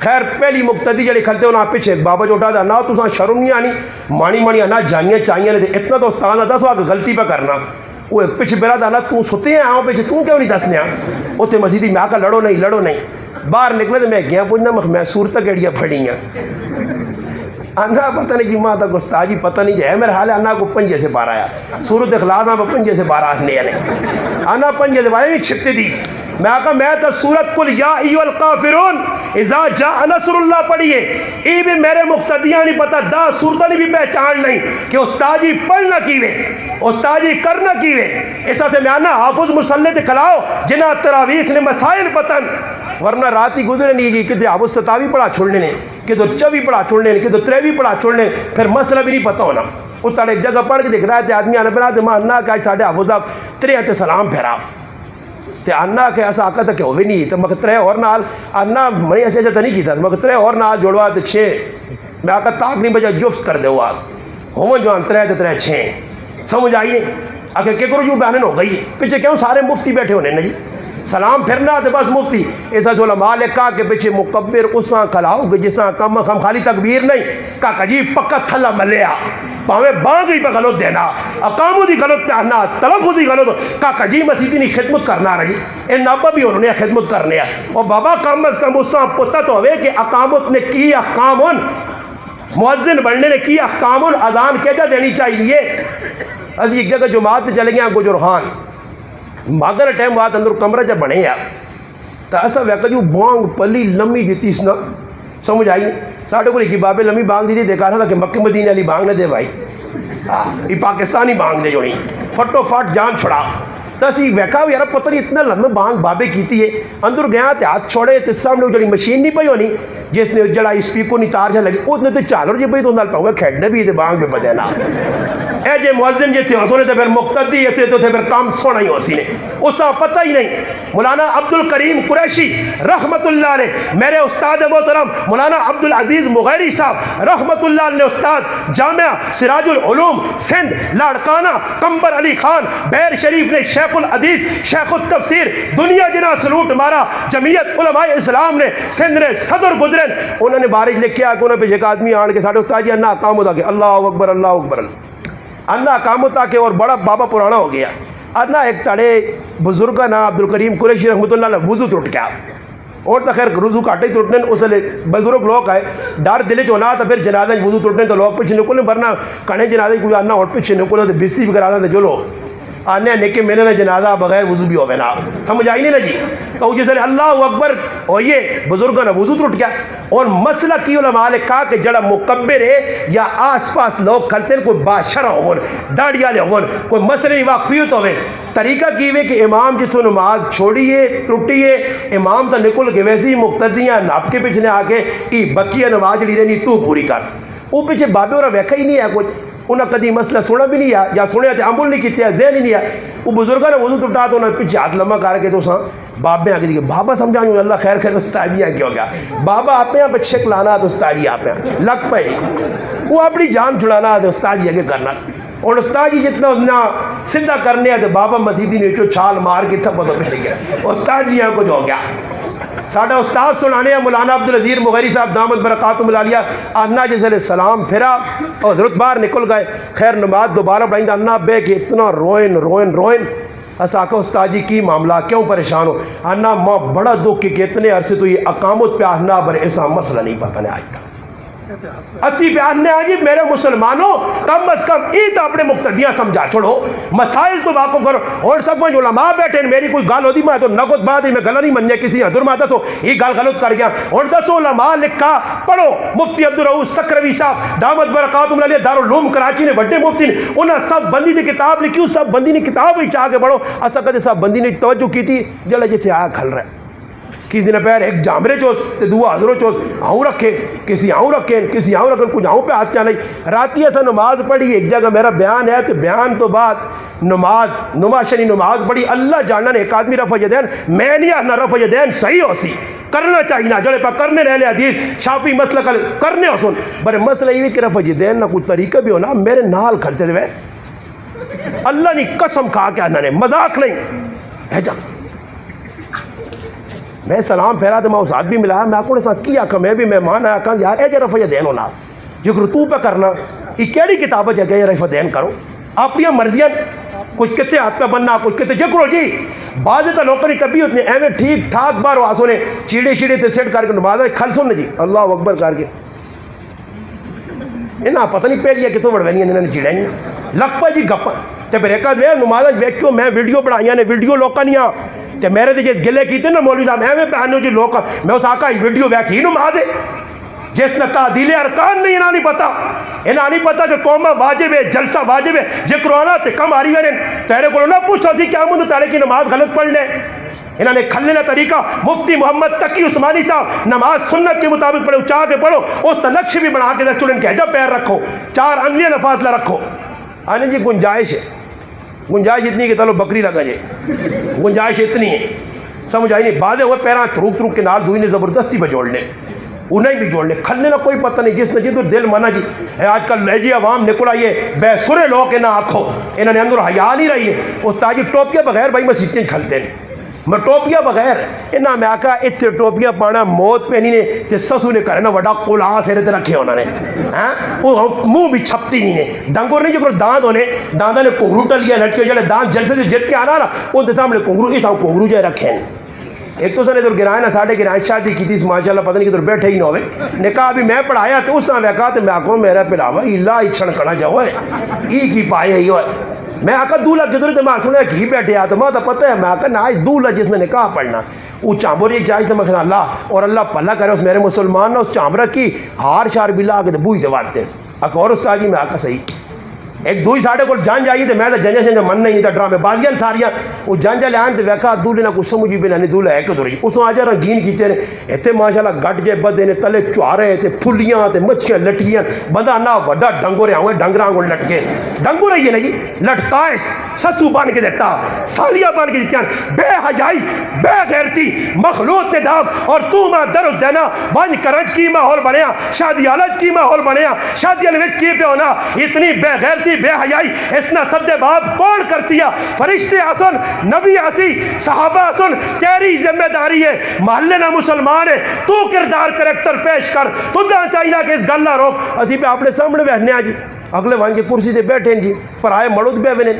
خیر پہلی مقتدی جڑے کھلتے انہاں پیچھے بابا جو اٹھا دا نہ تو شرم نہیں آنی, مانی مانی نہ جانیاں چاہیے نے. اتنا تو استاد نہ دس آگے غلطی پہ کرنا. وہ پیچھے میرا دانا تو ستے ہیں آؤں پیچھے تو کیوں نہیں دسنے آ. اتنے مسجد میں آکا لڑو نہیں لڑو نہیں. باہر نکلے تو میں گیا پوچھنا میں صورتیں کیڑیاں پھڑی ہیں. انا پتہ نہیں جی ماں تک استاد جی پتہ نہیں جائے میرے حال ہے. انا کو 5 سے 12 آیا سورت اخلاص میں 5 سے 12 آنے والے انا 5 سے 12 بھی چھپتے دیس. میں آقا میں تو سورت قل یا ایو الکافرون اذا جاء نصر اللہ پڑھیے. ای بھی میرے مقتدیاں نہیں پتہ, 10 سورتیں نہیں بھی پہچان نہیں کہ استاد جی پڑھنا کیوے, استاد جی کرنا کیوے. ایسا سے میں آنا حافظ مسلح تے کھلاؤ جنہ تراویح نے مسائل پتن, ورنہ رات ہی گزرے نہیں جی. کہ حافظ 27 پڑھا چھوڑنے نے, کہ تو 24 پڑھا چھوڑنے نے, کہ تو 23 پڑھا چھوڑنے, پھر مسئلہ بھی نہیں پتہ ہونا. اتنا ایک جگہ پڑھ کے دیکھ رہا ہے تے آدمی آنے بنا تے ماں انہا کہ ساڑھے حافظ آپ 3 تے سلام پھیرا تے انہا کہ ایسا آقا تھا کہ ہوئے نہیں. تو مگر 3 اور نال انہا منی ایسے تو نہیں کی تھا, مگر 3 اور نال جوڑوا تے 6 میں آقا تاک نہیں بجا جفت کر دے واس ہوں جوان 3 تے 3 6. سمجھ آئیے آخر کہ کرو جو بیانن ہو گئی. پیچھے کیوں سارے مفتی بیٹھے ہونے نا جی, سلام پھرنا تو بس مفتی. ایسا علماء نے کہا کہ پیچھے مکبر اساں کھلاؤ گے جساں کم خم خالی تکبیر نہیں. کہا جی پکا تھلا ملیا پاوے بانگ ہی پہ غلط دینا, اقامو دی غلط پہ آنا, تلفظ دی غلط. کہا جی مسیحی نہیں خدمت کرنا رہی اے نابا بھی انہوں نے خدمت کرنے ہیں. اور بابا کم از کم اساں پتہ تو ہوئے کہ اقامت نے کی احکامن, مؤذن بننے نے کی احکامن, اذان کیجا دینی چاہیے. اسی ایک جگہ جماعت چلے گیا گجر خان ماگر ٹائم بات اندر کمرہ جب بنے یا تو ایسا ویکا جو بانگ پلی لمبی دیتی اس نا. سمجھ آئی ساڑھے کو لیکی بابے لمبی بانگ دیتی. دیکھا رہا تھا کہ مکہ مدینہ علی بانگ نہ دے بھائی, یہ پاکستانی بانگ دے جو نہیں فٹو فٹ جان چھڑا. تو اسی ویکا بھی یار پتہ نہیں اتنا لمبے بانگ بابے کیتی ہے. اندر گیا تے ہاتھ چھوڑے تے سامنے جڑی مشین نہیں پئی ہونی جس نے جڑا اسپیکر نہیں تار جا لگی اس نے تے چالر جی پئی تو نال پاؤں گا کھیڑنے بھی تے بانگ پہ بجے نا. اے جے مؤذن جے تھے اسونے تے پھر مقتدی تھے تو تھے پھر کام سونا ہی ہوسی نے, اسا پتہ ہی نہیں. مولانا عبدالکریم قریشی رحمت اللہ علیہ میرے استاد محترم مولانا عبدالعزیز مغیری صاحب رحمت اللہ علیہ استاد جامعہ سراج العلوم سندھ لاڑکانہ کمبر علی خان بیر شریف نے شیخ الحدیث شیخ التفسیر دنیا جنا سلوٹ مارا. جمعیت علماء اسلام نے سندھ نے صدر گزرن انہوں نے بارش لکھیا کہ انہوں نے پہ ایک آدمی آن کے ساڑھے استاد جی انہا اقام ہوتا کہ اللہ اکبر اللہ اکبر انہا اقام ہوتا کہ اور بڑا بابا پرانا ہو گیا. انہا ایک تڑے بزرگ کا نام عبدالکریم قریشی رحمت اللہ علیہ وضو ٹوٹ گیا اور تو خیر وضو کاٹے ہی ٹوٹنے اس لیے بزرگ لوگ آئے ڈر دلے چونا تو پھر جنازہ وضو ٹوٹنے تو لوگ پیچھے نکلنے ورنہ کھانے جنازے کوئی آنا اور پیچھے نکلنے تو بستی بھی کرا دے جو لوگ آنے نکے میں نے جنازہ بغیر وضو بھی ہوئے نا. سمجھ آئی نہیں نا جی. تو جیسے اللہ اکبر ہوئیے بزرگوں نے وضو ٹوٹ گیا. اور مسئلہ کی علماء نے کہا کہ جڑا مکبر ہے یا آس پاس لوگ کھلتے ہیں کوئی بادشاہ ہون داڑھی والے ہون کوئی مسئلے نہیں واقفیت ہوئے طریقہ کیوے کہ امام جتوں نماز چھوڑیے ٹوٹیے امام تو نکل کے ویسے ہی مقتدیاں ناپ کے پیچھنے آ کے ای بقیہ نماز جڑی رہنی تو پوری کر. وہ پیچھے بابے اور ویکھا ہی نہیں ہے کچھ، انہیں کدی مسئلہ سنا بھی نہیں ہے، یا سنیا تو عمل نہیں کیتے، ذہن ہی نہیں ہے. وہ بزرگوں نے وضو ٹوٹا تو انہیں پیچھے ہاتھ لمبا کر کے تو بابے آگے دیکھے بابا سمجھا اللہ خیر خیر استادیاں کیا ہو گیا، بابا آپ یہاں بچے کلانا تو استادی آپ یہاں لگ پے، وہ اپنی جان چھڑانا تو استادی آگے کرنا. اور استاد جی جتنا سیدھا کرنے ہے تو بابا مسیدی نے چو چھال مار کے تھپا تو پچھے گیا، استاد جی یہاں کچھ ہو گیا. ساڈا استاد سنانے ہیں مولانا عبدالعزیز مغیری صاحب دامت برکاتہم العالیہ. انا جس علیہ السلام پھرا اور حضرت باہر نکل گئے، خیر نماز دوبارہ پڑھائیں. انا بے کے اتنا روئن ایسا کہ استاد جی کی معاملہ کیوں پریشان ہو؟ انا ماں بڑا دکھ کہ اتنے عرصے تو یہ اقامت پہ آنا بر ایسا مسئلہ نہیں پتہ نہیں آج تک. اسی بیان نے آجی میرے مسلمانوں کم از کم ایت اپنے مقتدیاں سمجھا چھوڑو، مسائل تو واقع کرو. اور سب میں علماء بیٹھے میری کوئی گال ہوتی میں تو نقد بات میں گلا نہیں منیا کسی حضر ماتا تو یہ گال غلط کر گیا. اور 10 علماء لکھا پڑھو، مفتی عبدالرؤوف سکروی صاحب دامت برکاتہم العالیہ دارالعلوم کراچی نے بڑے مفتی نے انہیں سب بندی دی کتاب لکھی، سب بندی نے کتاب ہی چاہ کے پڑھو. ایسا کہتے سب بندی نے توجہ کی تھی جلے جتھے آیا کھل رہا ہے. کسی نے پیر ایک جامرے چوس تے دعا حضروں چوس آؤں رکھے، کسی آؤں رکھے، کسی آؤں رکھے، کچھ آؤں پہ ہاتھ چاہ نہیں. راتی ایسا نماز پڑھی ایک جگہ میرا بیان ہے تو بیان تو بعد نماز شنی نماز پڑھی. اللہ جاننا نے ایک آدمی رفع یدین میں نہیں آنا رفع یدین صحیح ہو سی کرنا چاہیے نا جڑے پا کرنے رہ لے حدیث شافی مسئلہ کرنے ہو سن برے مسئلہ یہ کہ رفع یدین نہ کوئی طریقہ بھی ہونا میرے نال کھلتے دے اللہ نے قسم کھا کے آنا نے مذاق نہیں ہے جا. میں سلام پھیرا تو میں اس آدمی ملایا میں آکھوں نے ساتھ کیا کہ میں بھی مہمان آیا کہاں یار اے جا رفع یدین ہونا جو تو پہ کرنا یہ کیڑی کتاب ہے جگہ رفع یدین کرو اپنی مرضیاں کچھ کتے ہاتھ پہ بننا کچھ کتے جکرو جی بعض تا لوگوں کی طبیعت نے ایویں ٹھیک ٹھاک بار واسوں نے چیڑے شیڑے تے سیٹ کر کے نماز کھل سن جی اللہ اکبر کر کے انہاں پتہ نہیں پہلی ہے کہ تو وڑوینیاں انہاں نے چیڑائیں لگ پا جی گپا تے پھر ایک آدھ نماز ویکھو میں ویڈیو بنائیاں نے ویڈیو لوکاں نہیں تے میرے تے جس گلے کیتے نا مولوی صاحب ایویں پہنو جی لوکاں میں اس آقا ویڈیو ویکھی نماز ہے جس نے تعدیل ارکان نہیں انہاں نہیں پتا انہاں نہیں پتا کہ قومہ واجب ہے جلسہ واجب ہے ذکر والا تے کم آ رہی ہے تیرے کو نہ پوچھو سی کیا مند تیرے کی نماز غلط پڑھ لے. انہوں نے کھلنے کا طریقہ مفتی محمد تقی عثمانی صاحب نماز سنت کے مطابق پڑھو چاہ کے پڑھو اس نقش بھی بنا کے اسٹوڈنٹ کہہ جا پیر رکھو 4 انگلیاں فاصلہ رکھو. آنے جی گنجائش ہے گنجائش اتنی کہ چلو بکری لگا جائے گنجائش اتنی ہے سمجھ آئی نہیں بادے ہوئے پیراں تھروک کے نال دوئی نے زبردستی پہ جوڑ لے انہیں بھی جوڑ لے کھلنے کا کوئی پتہ نہیں جس نے جدو دل مانا جی ہے آج کل لیجی عوام نکل آئیے بے سرے لوگ انہیں آنکھو انہوں نے اندر حیاء نہیں رہی ہے استاد جی ٹوپیاں بغیر بھائی مسیتیں کھلتے ہیں میں ٹوپیاں بغیر انہاں میں آکھا اتنے ٹوپیاں پانا موت پہنی نے تے سسو نے کرنا وڈا قلعہ سیرے تے رکھے انہوں نے وہ منہ بھی چھپتی نہیں نے ڈنگور نہیں جو کر داند ہونے داندہ نے کنگرو ٹلیا لٹکے جلے داند جلسے سے جت کے آنا نا ان تے سامنے کنگرو اس ہم کنگرو جائے رکھے ہیں. ایک تو سنے ادھر گرائے نا ساڑھے گرائے شادی کی تھی ماشاءاللہ پتہ نہیں کہ ادھر بیٹھے ہی نہ ہوئے نکاح بھی میں پڑھایا تو اس نے کہا تو میں آکھوں میرا پلاوا اللہ ہی چھڑ کھڑا جاؤ ہے ای کی پائے ہی ہوئے میں آکھا دولہ جدھر تو میں سنے گھی بیٹھے آتا میں تو پتہ ہے میں آکھا نا آج دولہ جس نے نکاح پڑھنا وہ چامبوری ایک چاہیے تو میں کہنا اللہ اور اللہ پلہ کرے اس میرے مسلمان نے اس چامبرہ کی ہار شار بلا آگے بوئی دواتے اکھا اور اس تاجی میں آکھا صحیح ایک دوئی ساڑھے کو جان جائیے تو میں تو جنجا شنجا من نہیں تھا ڈرامے بازیاں ساریاں وہ جانجا لے آن تو ویکھا دولے نہ کچھ سمجھی بھی نہیں دولہ ہے کہ دو رہی اس نے آجا رنگین کیتے ہیں ایتے ماشاءاللہ گٹ جے بدے نے تلے چوارے تے پھلیاں تے مچھیاں لٹکیاں بندہ نہ وڈا ڈنگو رہے ہوئے ڈنگراں کو لٹکے ڈنگو رہی ہے نا جی لٹکائس سسو بان کے دیتا سالیاں بان کے دیتا بے حجائی بے غیرتی مخلوط نظام اور تو ماں درد دینا بانج کرج کی ماحول بنیا شادی آلج کی ماحول بنیا شادی آلج کی پہ ہونا اتنی بے غیرتی بے حیائی اس نے سب دے باپ کون کر سیا فرشتے آسن نبی آسی صحابہ آسن تیری ذمہ داری ہے محلے نہ مسلمان ہے تو کردار کریکٹر پیش کر تو دا چاہیے کہ اس گلہ روک اسی پہ اپنے سامنے بیٹھنے آجی اگلے وہاں کے کرسی دے بیٹھیں جی پر آئے مڑود بے بنے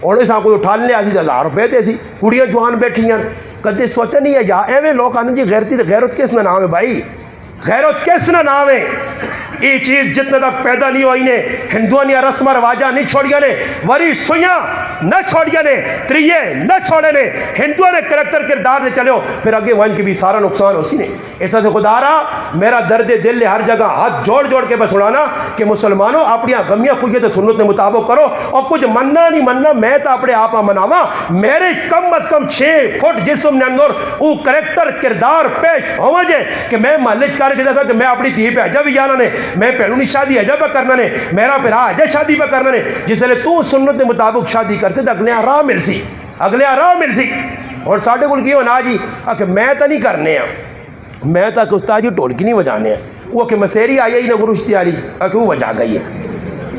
اور اس آنکھ کو اٹھالنے آجی 1000 روپے دے سی کڑیاں جوان بیٹھی ہیں کدے سوچا نہیں ہے جا ایویں لوگ آنے جی غیرتی تے غیرت کس نہ نام ہے بھائی غیرت کس نہ نام ہے یہ چیز جتنے تک پیدا نہیں ہوئی نے ہندوانیاں رسم رواجہ نہیں چھوڑیا نے وری سویاں نہ چھوڑیا نے تریے نہ چھوڑے نے ہندوؤں نے کریکٹر کردار دے چلے ہو پھر اگے وان کے بھی سارا نقصان اسی نے. ایسا سے خدا رہا میرا درد دل ہے ہر جگہ ہاتھ جوڑ جوڑ کے بس اڑانا کہ مسلمانوں اپنی غمیاں خوشیت سنت کے مطابق کرو اور کچھ مننا نہیں مننا میں تو اپنے آپ مناوا میرے کم از کم 6 فٹ جسم نے اندر وہ کریکٹر کردار پیش ہو جائے کہ میں مالج کر کے کہ میں اپنی دھی پہ اجا بھی جانا نے میں پہلو نہیں شادی اجا پہ کرنا نے میرا پھر اجا شادی پہ کرنا نے جس لئے تو سنت کے مطابق شادی کرتے تو اگلے راہ مل سی اگلے راہ مل سی. اور ساڑھے کل کی ہونا جی کہ میں تو نہیں کرنے ہیں میں تو کہ استاد جی ڈھولکی نہیں بجانے ہیں وہ کہ مسیری آئی ہی نہ گروشتی آ رہی کہ وہ بجا گئی ہے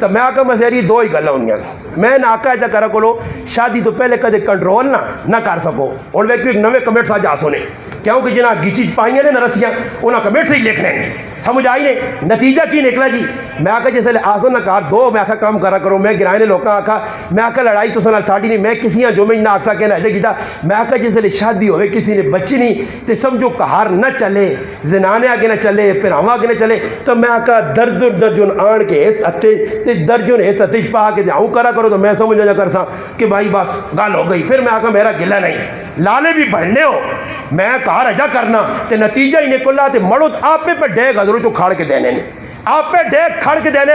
تو میں آکا مسیری دو ہی گلہ ہوں گے میں نہ آکا ایسا کرا کلو شادی تو پہلے کدے کنٹرول نہ کر سکو اور وہ ایک نوے کمیٹ سا جا سونے کیونکہ جنہ گیچی پائیں نے نہ رسیاں انہاں کمیٹ سے ہی لکھنے ہیں سمجھ آئی نے نتیجہ کی نکلا جی میں آکا جیسے آسان نہ کار دو میں آکا کام کرا کرو میں گرائنے لوکاں آکا میں آکا لڑائی تو سنال ساڑی نہیں میں کسی جو میں نہ آکسا کہنا ایسے کیتا میں آکا جیسے شادی ہوئے کسی نے بچی نہیں تے سمجھو کہار نہ چلے زنانے آگے نہ چلے پھر ہم آگے نہ چلے تو میں آکا درجن آن کے اس اتے درجن اس اتج پا کے آؤں کرا کرو تو میں سمجھ جا کر سا کہ بھائی بس گال ہو گئی پھر میں آکا میرا گلہ نہیں لالے بھی بڑھنے ہو میں کہا رجا کرنا تے نتیجہ ہی نکلا تے مڑوت آپ پہ ڈیگ حضروں جو کھاڑ کے دینے آپ پہ ڈیگ کھاڑ کے دینے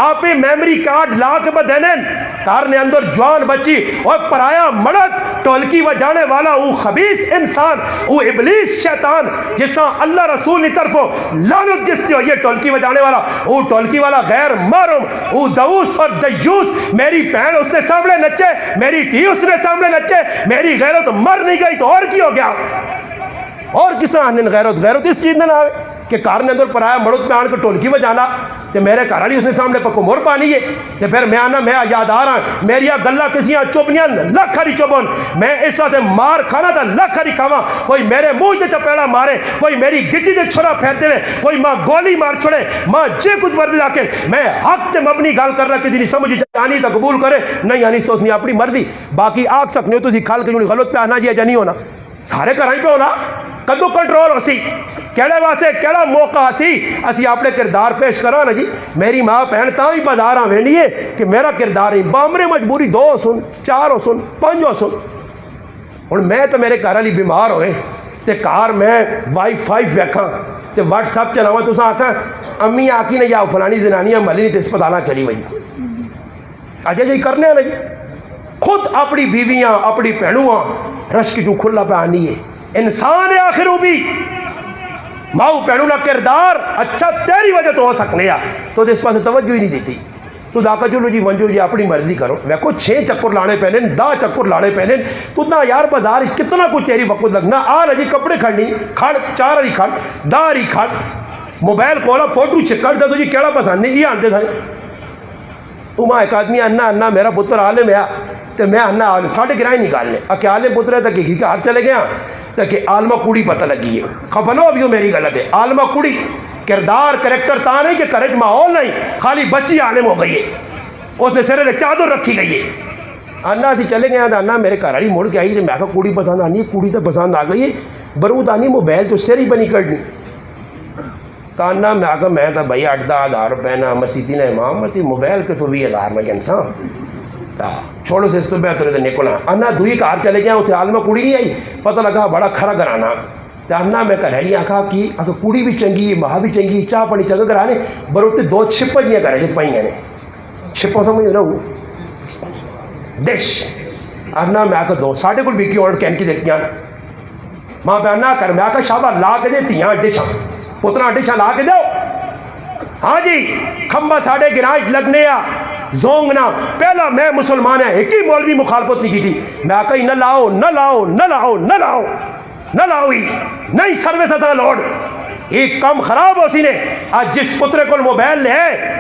آپ پہ میمری کارڈ لا کے بد دینے کار نے اندر جوان بچی اور پرایا مڑت ٹولکی و جانے والا وہ خبیث انسان وہ ابلیس شیطان جسا اللہ رسول نے طرفو لعنت جس دیو یہ ٹولکی و جانے والا وہ ٹولکی والا غیر محرم وہ دوس اور دیوس میری بہن اس نے سامنے نچے میری تھی اس نے سامنے نچے میری غیرت مر نہیں گئی تو اور کی ہو گیا اور کس آنے غیرت اس چیز نے نہ آئے کہ کار نے اندر پرایا مڑت میں آن کے ٹولکی میں جانا تے میرے کارالی اس نے سامنے پکو مور پانی ہے تے پھر میں آنا میں یاد آ رہا میری گلہ کسیاں چوبنیاں لکھ ہری چوبن میں اس واسے مار کھانا تھا لکھ ہری کھاوا کوئی میرے منہ سے چپیڑا مارے کوئی میری گچی سے چھڑا پھیرتے ہوئے کوئی ماں گولی مار چھڑے ماں جے کچھ مرد جا کے میں حق تے مبنی گال کر رہا کہ جنہی سمجھ جانی تا قبول کرے نہیں یعنی تو اتنی اپنی مرضی باقی آگ سکنے ہو تو اسی کھال کے جنہی غلط پہ آنا جی نہیں ہونا سارے کرائیں پہ ہونا کدو کنٹرول ہو سی کیڑے واسے کیڑا موقع سی اسی اپنے کردار پیش کرا نا جی میری ماں پہن تا ہی بازار آویں نہیں ہے کہ میرا کردار ہی بامرے مجبوری 2 سن 4 سن 5 سن اور میں تو میرے گھر والی بیمار ہوئے تے کار میں وائی فائی ویکھاں تے واٹس ایپ چلاواں تو سا آکھاں امی آکی نے یا فلانی زنانیاں ملی نہیں تے اسپتالاں چلی وئی اجے جی کرنے نا جی خود اپنی بیویاں اپنی پہنواں رشک جو کھلا پہ آنی ہے انسان ہے آخر وہ بھی ماؤ پہنو نا کردار اچھا تیری وجہ تو ہو سکنے تو اس پاس توجہ ہی نہیں دیتی تو داکا چلو جی منجو جی اپنی مرضی کرو ویکو 6 چکر لانے پہنے 10 چکر لانے پہنے تو اتنا یار بازار کتنا کچھ تیری وقت لگنا آ رہا جی کپڑے کھڑنی کھڑ 4 ہری کھڑ 10 ہری کھڑ موبائل کھولا فوٹو چکر دسو جی کیڑا پسند نہیں یہ آنتے سارے تو ماں ایک آدمی انا میرا پتر عالم ہے تو میں انا عالم ساڑھے گرائیں نکالنے کہ عالم پتر ہے تاکہ کسی کا ہاتھ چلے گیا تاکہ عالمہ کوڑی پتہ لگی ہے خفنو ابھی میری غلط ہے عالمہ کوڑی کردار کریکٹر تا نہیں کہ کرج ماحول نہیں خالی بچی عالم ہو گئی ہے اس نے سرے سے چادر رکھی گئی ہے انا سی چلے گیا تو انا میرے گھر مڑ کے آئی میں کہا کوڑی پسند آنی ہے کوڑی تو پسند آ گئی ہے برود آنی موبائل تو سر ہی بنی کرنی کانا میں آگا میں تا بھائی 8-10 روپے نا مسیدی نا امام تی موبائل کے تو 20,000 میں انسان تا چھوڑو سے اس تو بہتر ہے نکولا انا دوئی کار چلے گیا اتھے عالمہ کوڑی نہیں آئی پتہ لگا بڑا کھرا گرانا تا انا میں کہہ آکھا کی اگر کوڑی بھی چنگی ماں بھی چنگی چاہ پڑی چنگا گرانے بروتے 2 چھپا جیاں کرے جو پائیں گے چھپا سمجھ رہا ہوں ڈش انا میں آکھا 2 ساڑھے کل بھی کی اور کہن کی دیکھیاں ماں پہ انا کر میں آکھا شابہ لا کے دیتی ہیں ڈشاں پترا ڈشاں لا کے دو ہاں جی کھمبا ساڑھے گرائش لگنے یا زونگنا پہلا میں مسلمان ہے ایک ہی مولوی مخالفت نہیں کی تھی میں آکھا نہ لاؤ نہ لاؤ نہ لاؤ نہ لاؤ نہ لاؤ ہی نہیں سروس ایسا لوڈ ایک کام خراب ہو سی نے آج جس پترے کو موبائل لے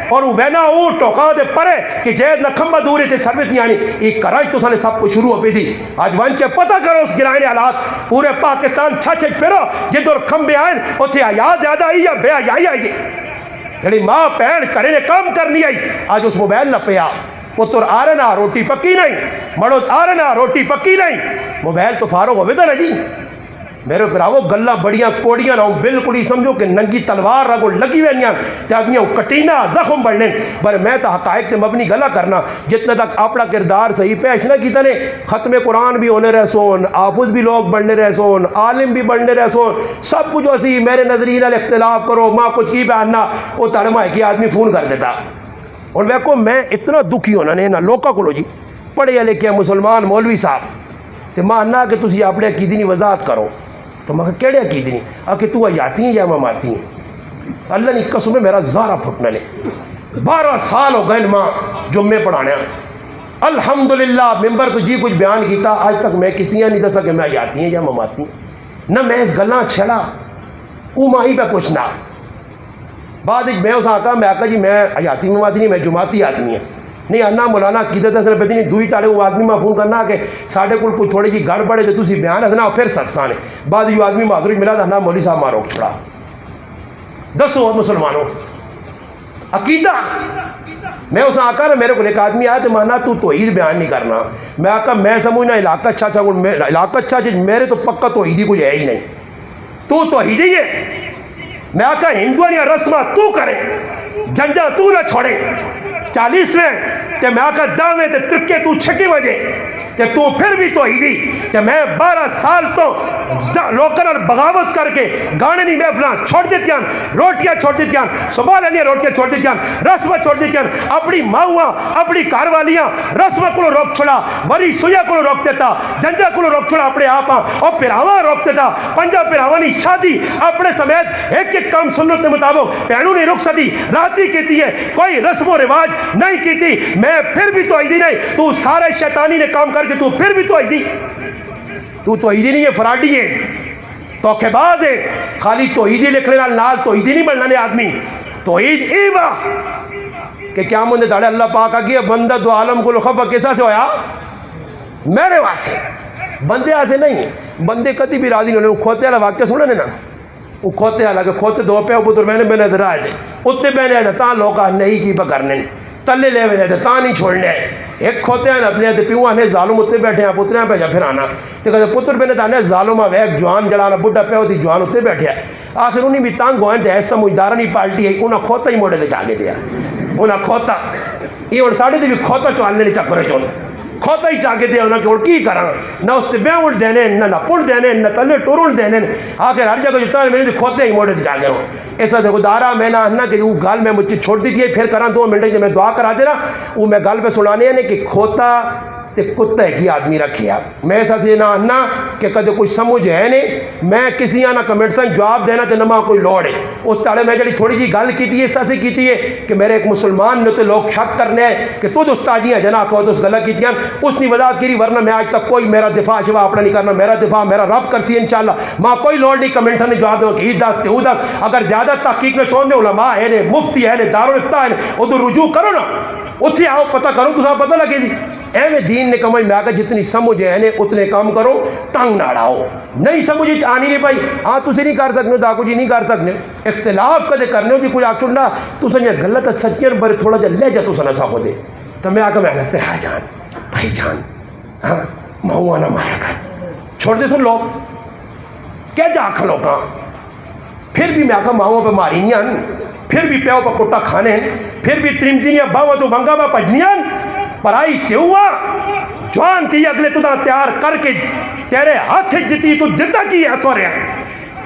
اور وہ وینا وہ ٹوکا دے پڑے کہ جید نہ کھمبا دوری تھے سروس نہیں آنی ایک کراج تو سانے سب کو شروع ہو پی سی آج وان کے پتہ کرو اس گرائنے حالات پورے پاکستان چھچ پھرو جدو کھمبے آئیں اتھے آیاز زیادہ آئی یا بے آئی آئی یعنی ماں پہن کرے نے کام کرنی آئی آج اس موبائل نہ پیا پتر آ رہے نا روٹی پکی نہیں مڑوت آ رہے نا روٹی پکی نہیں موبائل تو فارغ ہوئے تھا نا جی میرے پراو گلا بڑیاں کوڑیاں نہ بالکل ہی سمجھو کہ ننگی تلوار رگو لگی ہوئی تے آدمیاں کٹینا زخم بڑھنے، پر میں تو حقائق تے مبنی گلا کرنا جتنے تک اپنا کردار صحیح پیش نہ کیتا نے ختم قرآن بھی ہونے رہ سون، حافظ بھی لوگ بڑھنے رہ سون، عالم بھی بڑھنے رہ سون، سب کچھ اسی میرے نظرین والے اختلاف کرو ماں کچھ کی بیاننا وہ تڑما ہے کہ آدمی فون کر دیتا۔ اور ویکو میں اتنا دکھی ہونا نے نہ لوکا کو جی پڑھے لکھے مسلمان مولوی صاحب تے ماننا کہ تسی اپنے عقیدے کی وضاحت کرو، تو میں کہا کیڑے عقیدے نہیں آ کہ تو آیاتی ہیں یا مماتی ہیں؟ اللہ نے قسم ہے میرا زارہ پھٹنا نے 12 سال ہو گئے ماں جمعے پڑھانے الحمدللہ ممبر تو جی کچھ بیان کیتا آج تک میں کسی نہیں دسا کہ میں آیاتی ہیں یا مماتی ہیں، نہ میں اس گلاں چھڑا او ماہی پہ کچھ نہ بعد ایک میں اس آتا میں آقا جی میں آیاتی مماتی نہیں میں جماعتی آدمی ہیں نہیں انا مولانا عقیدت دسنا پہ نہیں دوئی تاڑے وہ آدمی میں فون کرنا کہ ساڑھے کل کوئی تھوڑی جی گڑ بڑے جو تسی بیان ہے پھر سستان ہے بعد یہ آدمی معذوری ملا تھا نا مولی صاحب ماں روک چھوڑا۔ دسو مسلمانوں عقیدہ میں اس آقا نا میرے کو ایک آدمی آیا تو مانا تو توحید بیان نہیں کرنا، میں آقا میں سمجھنا علاقہ اچھا علاقہ اچھا میرے تو پکا توحیدی کچھ ہے ہی نہیں، تو توحیدی ہے میں آقا ہندو یا رسمہ تو کرے جنجا تو نہ چھوڑے 40ویں تے میں آقا دعوے تے ترکے تو 6 بجے تے تو پھر بھی توحیدی تے میں 12 سال تو لوکل اور بغاوت کر کے گانے نہیں محفلاں چھوڑ دیتیاں روٹیاں چھوڑ دیتیاں صبح لینی روٹیاں چھوڑ دیتیاں رسمہ چھوڑ دیتیاں اپنی ماؤں اپنی کاروالیاں رسمہ کو روک چھوڑا وری سویا کو روک دیتا جنجا کو روک چھوڑا اپنے آپاں اور پھراواں روک دیتا پنجا پھراوانی شادی اپنے سمیت ایک کام سنت کے مطابق پہنوں نہیں رک سکتی راتی کیتی ہے کوئی رسم و رواج نہیں کیتی میں پھر بھی توحیدی نہیں تو سارے شیطانی نے کام کر کہ تو پھر بھی توحیدی تو توحیدی نہیں ہے فراڈی ہے توکے باز ہے خالی توحیدی لکھ لینا لال توحیدی نہیں بننا نے آدمی توحید ایوا کہ کیا مندے داڑے اللہ پاک آگیا بندہ دو عالم کو لخفہ کیسا سے ہویا میرے واسے بندے آسے نہیں بندے کتی بھی راضی نہیں کھوتے والا واقعہ سنا نا وہ کھوتے والا کہ کھوتے دو پہ پتر میں نے نظر آئے تھے اتنے بہنے آئے تھے تاں لوگا نہیں کی پکرنے تلے لے ہوئے تھے تاں نہیں چھوڑنے ایک کھوتے ہیں اپنے پیوں آنے ظالم اتنے بیٹھے ہیں پترے ہیں پہ پھر آنا تو کہتے پتر بہنے تانے ظالم آوے جوان جڑانا بڑھا پہ ہوتی جوان اتنے بیٹھے ہیں آخر انہیں بھی تانگ ہوئے تھے ایسا مجدارانی پالٹی ہے انہاں کھوتا ہی موڑے تھے چاہنے دیا انہاں کھوتا یہ ان ساڑھے تھے بھی کھوتا چوالنے نے چکرے چون کھوتا ہی چاہے دیا انہاں کہ اور کی کرنا نہ اس تے بیاں اٹھ دینے نہ پڑھ دینے نہ تلے ٹورن دینے آخر ہر جگہ جتنا میں نے کھوتے ہی موڑے تھے چاہے ہوں ایسا دیکھو دارا میں نہ ہننا کہ وہ گال میں مجھے چھوڑ دی تھی پھر کراں 2 منٹ میں دعا کرا دینا وہ میں گال پہ سنانے ہیں کہ کھوتا تے کتے کی آدمی رکھے آپ میں ایسا سے نہ ہننا کہ کدے کوئی سمجھ ہے نہیں میں کسی آنا کمنٹ سے جواب دینا تے نما کوئی لوڑ ہے اس تاڑے میں جڑی تھوڑی جی گل کی تھی ایسا سے کی تھی کہ میرے ایک مسلمان نے تو لوگ شک کرنے ہیں کہ تو دوستاجی ہیں جنا کو دوست غلط کی تھی اس نے وضاحت کری ورنہ میں آج تک کوئی میرا دفاع شوا اپنا نہیں کرنا میرا دفاع میرا رب کرسی انشاءاللہ ماں کوئی لوڑ نہیں کمنٹ نے جواب دو کہ عید تے ادھر اگر زیادہ تحقیق میں چھوڑنے علماء ہے نے مفتی ہے نے دارالفتاء ہے ادھر رجوع کرو نا اتھے آؤ پتہ کرو تو صاحب پتہ لگے جی اہم دین نے کمجھ میں آگا جتنی سمجھ ہے اتنے کام کرو ٹنگ نہ اڑاؤ نہیں سمجھ آنی نہیں پائی ہاں تسی نہیں کر سکنے داکو جی نہیں کر سکنے اختلاف کدے کرنے ہو جی کوئی آگ چھوڑنا تو سنیا غلط ہے سچی بڑے تھوڑا جا لے جا تو سنا سا ہو دے تو میں آگا میں آگا پہ ہاں جان بھائی جان ہاں مہوانا مارا کر چھوڑ دے سن لوگ کیا جا کھلو کہاں پھر بھی میں آگا ماہوں پہ ماری نیان پھر بھی پیو پہ کٹا کھانے ہیں پھر بھی ترمدینیا باوا تو بنگا پہ پجنیان پرائی کیوں ہوا جوان تھی اگلے تو تیار کر کے تیرے ہاتھ جتی تو جتا کی ہے سوریا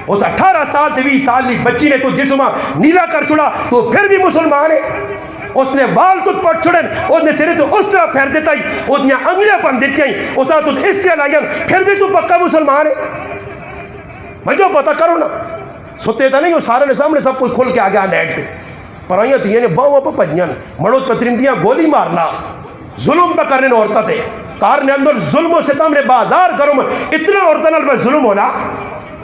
اس 18 سال 20 سال لی بچی نے تو جسمہ نیلا کر چھوڑا تو پھر بھی مسلمان ہے اس نے وال تو پڑ چھوڑن اس نے سرے تو اس طرح پھیر دیتا ہی اس نے انگلیاں پن دیتی ہیں اس نے تو اس طرح لائیں پھر بھی تو پکا مسلمان ہے مجھو پتہ کرو نا ستے تھا نہیں وہ سارے نے سامنے سب کچھ کھل کے آگیا نیٹ پہ پرائیاں تھی یعنی باؤں پہ پجنیاں مڑوت پہ ترمدیاں گولی مارنا ظلم پہ کرنے عورتہ تھے کار نے اندر ظلم و ستم نے بازار کروں میں اتنا عورتوں پہ ظلم ہونا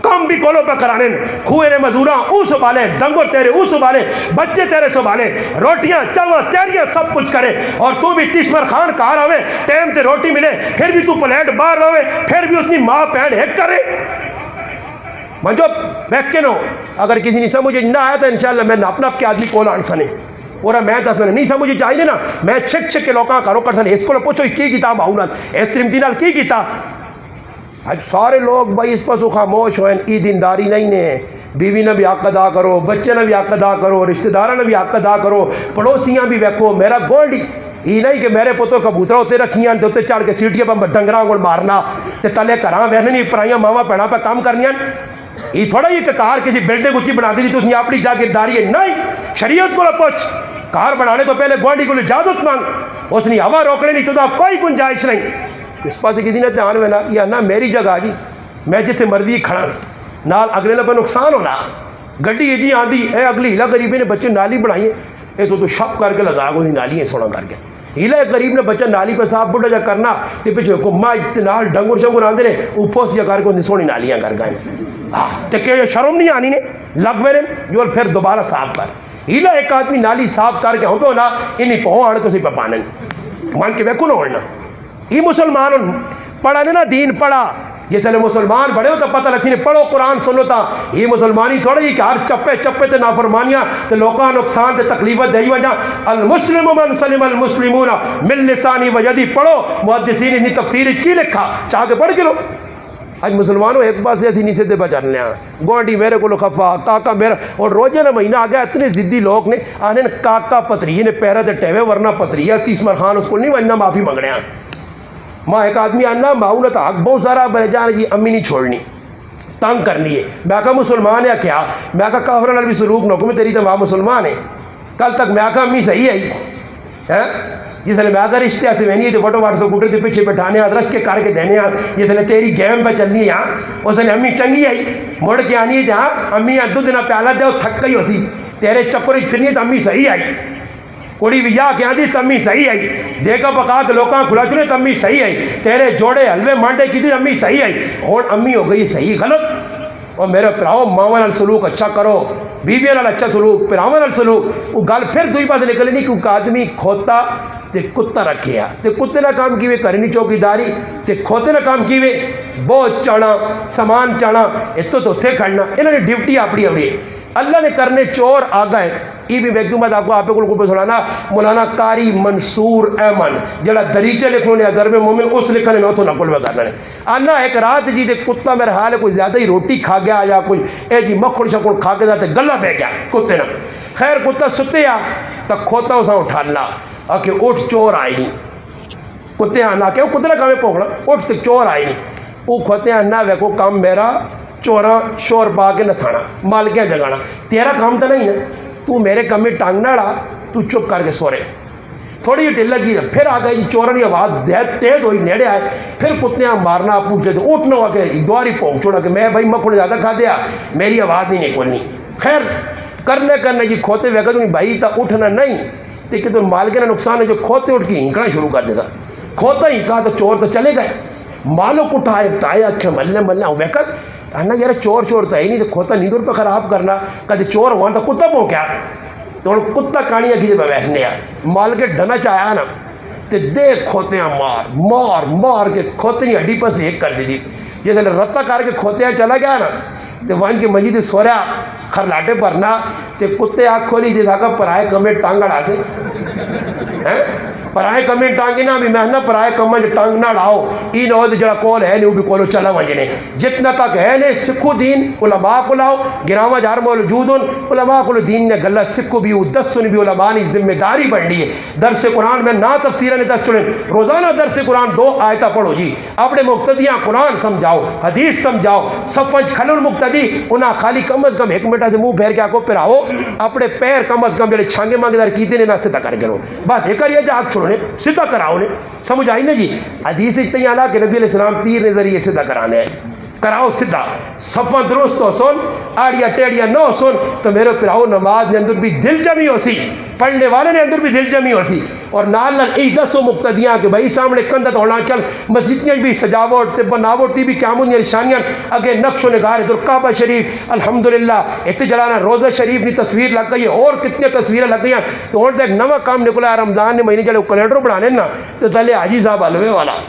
کام بھی کولوں پہ کرانے کھوئے نے مزوراں او سبالے ڈنگر تیرے او سبالے بچے تیرے سبالے روٹیاں چلوہ تیریاں سب کچھ کرے اور تو بھی تیسمر خان کار ہوئے ٹیم تے روٹی ملے پھر بھی تو پلیٹ بار ہوئے پھر بھی اتنی ماں پہن ہیک کرے منجو بیک کے نو اگر کسی نہیں سمجھے نہ آیا تو انشاءاللہ میں اپنا آپ کے آدمی کول آنسانے اور میں دس میں نہیں سمجھے چاہیے نا میں چھک چھک کے لوکاں کرو کر سنے اس کو پوچھو کی کیتا باؤنال اس ترمدی نال کی کیتا آج سارے لوگ بھائی اس پسو خاموش ہوئے، ای دینداری نہیں نے. بیوی نے بھی حق ادا کرو، بچے نے بھی حق ادا کرو، رشتہ داروں نے بھی حق ادا کرو، پڑوسیاں بھی ویکھو. میرا گولڈی یہ نہیں کہ میرے پتر کبوتر ہوتے رکھیاں تے اتنے چڑھ کے سیٹیاں پہ ڈنگراں کو مارنا تے تلے گھراں وہنے پرائیاں ماواں بھیڑاں پہ کام کرنیاں. یہ تھوڑا یہ کہ کار کسی بلڈنگ اچھی بنا دی تھی اپنی جاگیرداری ہے. نہیں، شریعت کو پوچھ. کار بنانے تو پہلے گوانڈی کو اجازت مانگ، اس نے ہوا روکنے نہیں تو کوئی گنجائش نہیں. اس پاس کسی نے دھیان میں یا نہ میری جگہ جی میں جتنے مرضی کھڑا نال اگلے نہ نقصان ہونا. گڈی جی آندھی اے اگلی ہیلا غریبی نے بچے نالی بنائی ہے، یہ تو شپ کر کے لگا کو نالی ہے سونا کر کے. ہیلا غریب نے بچہ نالی پہ صاف بڑھا جا کرنا تے پیچھے حکمہ نال ڈنگر شنگر آندے نے اوپر سے کر کے سونی نالیاں کر گئے. تے کہ شرم نہیں آنی نے لگ میرے جو پھر دوبارہ صاف کر. ہیلا ایک آدمی نالی صاف کر کے ہوتا ہونا انہیں پہو آن کسی پہ پانے مان کے ویکو نہ ہونا. یہ مسلمان پڑھا نے نا دین پڑھا. جس نے مسلمان بڑے ہو تو پتہ لگتی نے پڑھو قرآن سنو تا. یہ مسلمانی تھوڑی کہ ہر چپے چپے تے نافرمانیاں تے لوکاں نقصان تے تکلیفت دئی وجہ. المسلم من سلم المسلمون من لسانی و یدی. پڑھو محدثین نے تفسیر کی لکھا چاہ کے پڑھ کے لو. آج مسلمانوں ایک بات سے ایسی نہیں سدھے پہ چلنے ہیں. گوانڈی میرے کو خفا کاکا میرا اور روزے نہ مہینہ آ گیا اتنے ضدی لوگ نے آنے کاکا پتری نے پیرا تے ٹیوے ورنہ پتری ہے تیسمر خان اس کو نہیں ورنہ معافی منگنے ہیں. ماں ایک آدمی آنا ماؤں نے تو حق بہت سارا بھائی جان جی امی نہیں چھوڑنی تنگ کرنی ہے. میں کہا مسلمان ہے کیا؟ میں کہا کافروں بھی سلوک نہ کو میں تیری تو ماں مسلمان ہے. کل تک میں کہا امی صحیح ہے جس نے میں کہا رشتے سے میں نہیں تو فوٹو واٹس کپوٹر کے پیچھے بٹھانے رکھ کے کر کے دینے جس نے تیری گیم پہ چلنی ہے اس نے امی چنگی آئی مڑ کے آنی ہے ہاں امی دودھ نہ پیالہ دے تھک گئی ہو سی تیرے چکر پھرنی تو امی صحیح آئی. کڑی بھی یا کہ آدھی تمی صحیح آئی دیکھا پکا کے لوکاں کھلا چنے تمی صحیح آئی تیرے جوڑے حلوے مانڈے کی تھی امی صحیح آئی اور امی ہو گئی صحیح غلط. اور میرے پراؤ ماں نال سلوک اچھا کرو بیوی نال اچھا سلوک پراواں نال سلوک. وہ گل پھر دوئی بات نکلے نہیں کیونکہ آدمی کھوتا تے کتا رکھیا تے کتے نہ کام کیوے کرنی چوکیداری تے کھوتے نہ کام کیوے بہت چانا سامان چانا اتو تو اتھے کھڑنا. انہوں نے ڈیوٹی اپنی اپنی اللہ نے کرنے چور آ گئے. یہ بھی ویکیومت آپ کو آپ کو سنانا مولانا قاری منصور احمد جڑا دریچے لکھنے نے ضرب مومن اس لکھنے میں اتوں نقل کرنا ہے. آنا ایک رات جی دے کتا میرے حال ہے کوئی زیادہ ہی روٹی کھا گیا یا کوئی اے جی مکھن شکن کھا کے جاتے گلا بہ گیا کتے نہ. خیر کتا ستے آ تو کھوتا اسا اٹھانا آ کہ اٹھ چور آئی نہیں. کتے آنا کہ وہ کتے نہ کامیں پوکھنا اٹھ تو چور آئی نہیں. وہ کھوتے آنا ویکو کام میرا چوراں شور پا کے نسانا مالکیاں جگانا تیرا کام تو نہیں ہے تو میرے کام میں ٹانگ نہ ڈا تو چپ کر کے سورے. تھوڑی ٹھل لگی پھر آ گئی چوروں کی آواز تیز ہوئی نیڑے آئے پھر کتیاں مارنا پوچھتے تھے اٹھنا ہوا کہ دواری پونک چھوڑا کہ میں بھائی مکھن زیادہ کھا دیا میری آواز نہیں نکلنی. خیر کرنے جی کھوتے ویکا تو بھائی تا اٹھنا نہیں تو کہ تو مالکے کا نقصان ہے جو کھوتے اٹھ کے ہنکنا شروع کر دیتا. کھوتا ہی کہا تو چور تو چلے گئے مالک اٹھائے بتائے اکھے ملنے ویکا نا یار چور تو ہے نہیں تو کھوتا نیندر پہ خراب کرنا کدے چور ہوا تو کتا پو کیا تو کتا کہانیاں کسی پہ بیٹھنے آ مال کے ڈنا چاہیا نا تو دیکھ کھوتیاں مار کے کھوتے کی ہڈی پس ایک کر دی تھی. جس نے رتا کر کے کھوتیاں چلا گیا نا تو وہاں کی مجید سوریا خرلاٹے پرنا تو کتے آنکھ کھولی تھی تھا کہ پرائے کمے ٹانگڑا سے پرائے کمے ٹانگی نہ بھی محنہ پرائے کمے ٹانگ نہ ڈاؤ این ہو جڑا کول ہے نہیں وہ بھی کولو چلا وجنے جتنا تک ہے نے سکھو دین علماء کو لاؤ گراما جار موجود علماء کو دین نے گلہ سکھو بھی دسن بھی علماء نے ذمہ داری بڑھنی ہے. درس قرآن میں نہ تفسیرہ نے دس چڑھیں روزانہ درس قرآن 2 آیتہ پڑھو جی اپنے مقتدیاں قرآن سمجھاؤ حدیث سمجھاؤ صفج کھلو المقتدی انہاں خالی کم از کم ایک منٹہ سے منہ پھیر کے آکو پھر آؤ اپنے پیر کم از کم جڑے چھانگے مانگے دار کیتے نے نہ ستا کر گلو بس ایک کریے جا چھوڑو نے ستا کراؤ نے سمجھ آئی نا جی. حدیث اتنی آنا کہ نبی علیہ السلام تیر نے ذریعے ستا کرانے ہیں کراؤ سدھا صفہ درست ہو سن آڑیا ٹیڑیا نہ ہو سن تو میرے پراؤ نماز نے اندر بھی دل جمی ہو سی پڑھنے والے نے اندر بھی دل جمی ہو سی. اور نال ای دسو مقتدیاں کہ بھائی سامنے کندت ہونا چل مسجدیاں بھی سجاوٹ تے بناوٹ بھی قیامت دی نشانیاں اگے نقش و نگار در کعبہ شریف الحمدللہ اتنے جلانا روزہ شریف کی تصویر لگ گئی اور کتنی تصویریں لگ گئی تو اور ایک نواں کام نکلا رمضان نے مہینے جڑے کیلنڈر بنانے نا تو پہلے حاجی صاحب حلوے والا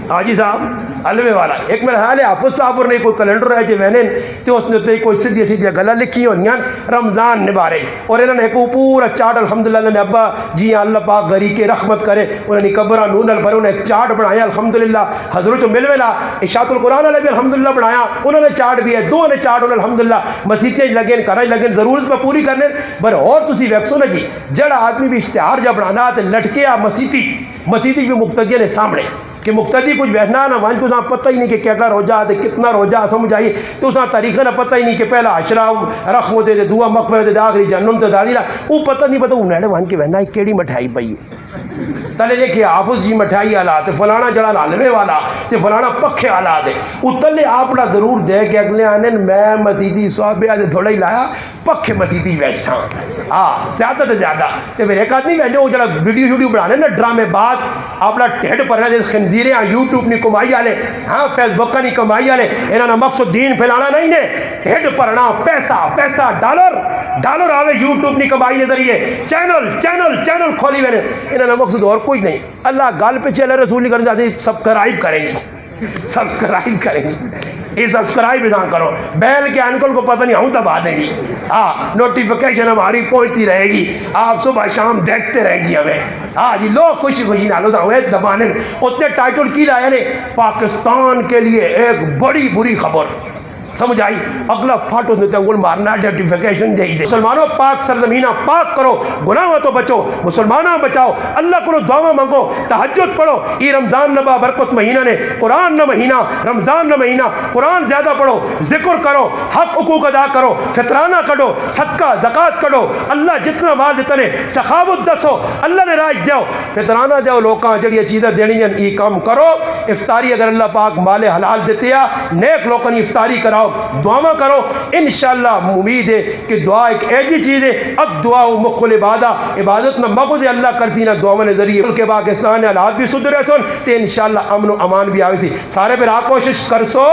حاجی صاحب حلوے والا ایک میرا خیال ہے حافظ صاحب نے کوئی کیلنڈر ہے جو میں نے تو اس نے کوئی سیدھی سیدھی گلا لکھی ہونی رمضان نبارے اور انہوں نے کوئی پورا چارٹ الحمدللہ انہوں نے ابا جی اللہ پاک غری کے رحمت کرے انہوں نے قبرہ نون البر انہوں نے ایک چارٹ بنایا الحمدللہ حضرت ملویلا اشاعت القرآن علیہ بھی الحمدللہ بنایا انہوں نے چارٹ بھی ہے دو نے چارٹ انہوں نے الحمدللہ مسیطیں لگیں کرائی لگیں ضرورت پہ پوری کرنے بر اور تسی ویکسو نا جی جڑا آدمی بھی اشتہار جب بنانا تے لٹکیا مسیطی بھی مقتدیہ نے سامنے کہ مقتدی کچھ بیٹھنا نہ وہاں کو پتہ ہی نہیں کہ کیٹا روجہ ہے کتنا روجہ سمجھ آئیے تو اس طریقہ نہ پتہ ہی نہیں کہ پہلا عشرہ رحمت دے دعا مغفرت دے آخری جہنم تے دادی وہ پتہ نہیں پتہ انہیں وہاں کے بہنا کیڑی مٹھائی پئی تلے دیکھے حافظ جی مٹھائی والا تے فلانا جڑا حلوے والا تے فلانا پکھے والا دے وہ تلے آپڑا ضرور دے کہ اگلے آنے میں مسیدی صحابہ دے تھوڑا ہی لایا پکھے مسیدی ویسا زیادہ تے زیادہ تے میرے ایک آدمی ویسے وہ جڑا ویڈیو بنانے نا ڈرامے بعد اپنا ٹھیڈ پر دے خنزیریں یوٹیوب نہیں کمائی والے ہاں فیس بک کا نہیں کمائی والے انہوں نے مقصد دین پھیلانا نہیں نے ٹھیڈ پرنا پیسہ ڈالر آوے یوٹیوب نہیں کمائی نے ذریعے چینل کھولی ہوئے انہوں نے مقصد اور کوئی نہیں اللہ گال پہ چلے رسول نہیں کرنا چاہتے سبسکرائب کریں گے یہ سبسکرائب ازاں کرو بیل کے انکل کو پتہ نہیں ہوں دبا دیں گی نوٹیفیکیشن ہماری پہنچتی رہے گی آپ صبح شام دیکھتے رہیں گی ہمیں جی لوگ خوشی نالو ہوئے دبانے اتنے ٹائٹل کی لایا نے پاکستان کے لیے ایک بڑی بری خبر سمجھ آئی اگلا فاٹو دیتے انگل مارنا نوٹیفیکیشن دے دے مسلمانوں پاک سرزمینہ پاک کرو گناہوں تو بچو مسلمانوں بچاؤ اللہ کو دعا مانگو تہجد پڑھو یہ رمضان نبا برکت مہینہ نے قرآن نہ مہینہ رمضان نہ مہینہ قرآن زیادہ پڑھو ذکر کرو حق حقوق ادا کرو فطرانہ کڈو صدقہ زکات کڈو اللہ جتنا مال دیتا نے سخاوت دسو اللہ نے راج دیو فطرانہ دیو لوکاں جڑی چیزیں دینی ہیں یہ کام کرو افطاری اگر اللہ پاک مال حلال دیتے ہیں نیک لوکاں نے افطاری کراؤ دعا کرو انشاءاللہ امید ہے کہ دعا ایک ایسی چیز ہے اب دعا مخل عبادت میں مغد اللہ کرتی نا دعا نے ذریعے ملک پاکستان نے حالات بھی سدھرے سن تے انشاءاللہ امن و امان بھی آوے سی سارے پر کوشش کر سو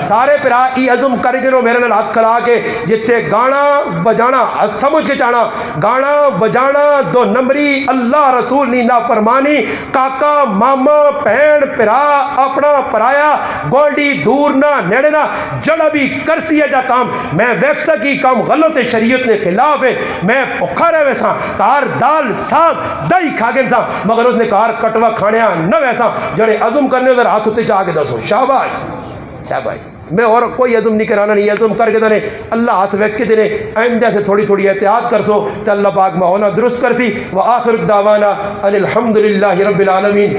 سارے پر ای عزم کر کے میرے نال ہاتھ کھلا کے جتھے گانا وجانا سمجھ کے چانا گانا وجانا دو نمبری اللہ رسول نی نافرمانی کاکا ماما بہن پرا اپنا پرایا گولڈی دور نہ نیڑے نہ جڑا بھی کرسی ہے جا کام میں ویکسا کی کام غلط شریعت نے خلاف ہے میں پکھا رہے ویسا کار دال ساگ دہی کھا گئے سا مگر اس نے کار کٹوا کھانیا نہ ویسا جڑے عزم کرنے ادھر ہاتھ ہوتے چاہ کے دسو شاباش میں اور کوئی عزم نہیں کرانا نہیں عزم کر کے دینے اللہ ہاتھ ویک کے دینے آئندہ سے تھوڑی احتیاط کر سو تو اللہ پاک ماحولہ درست کرتی وآخر دعوانا ان الحمدللہ رب العالمین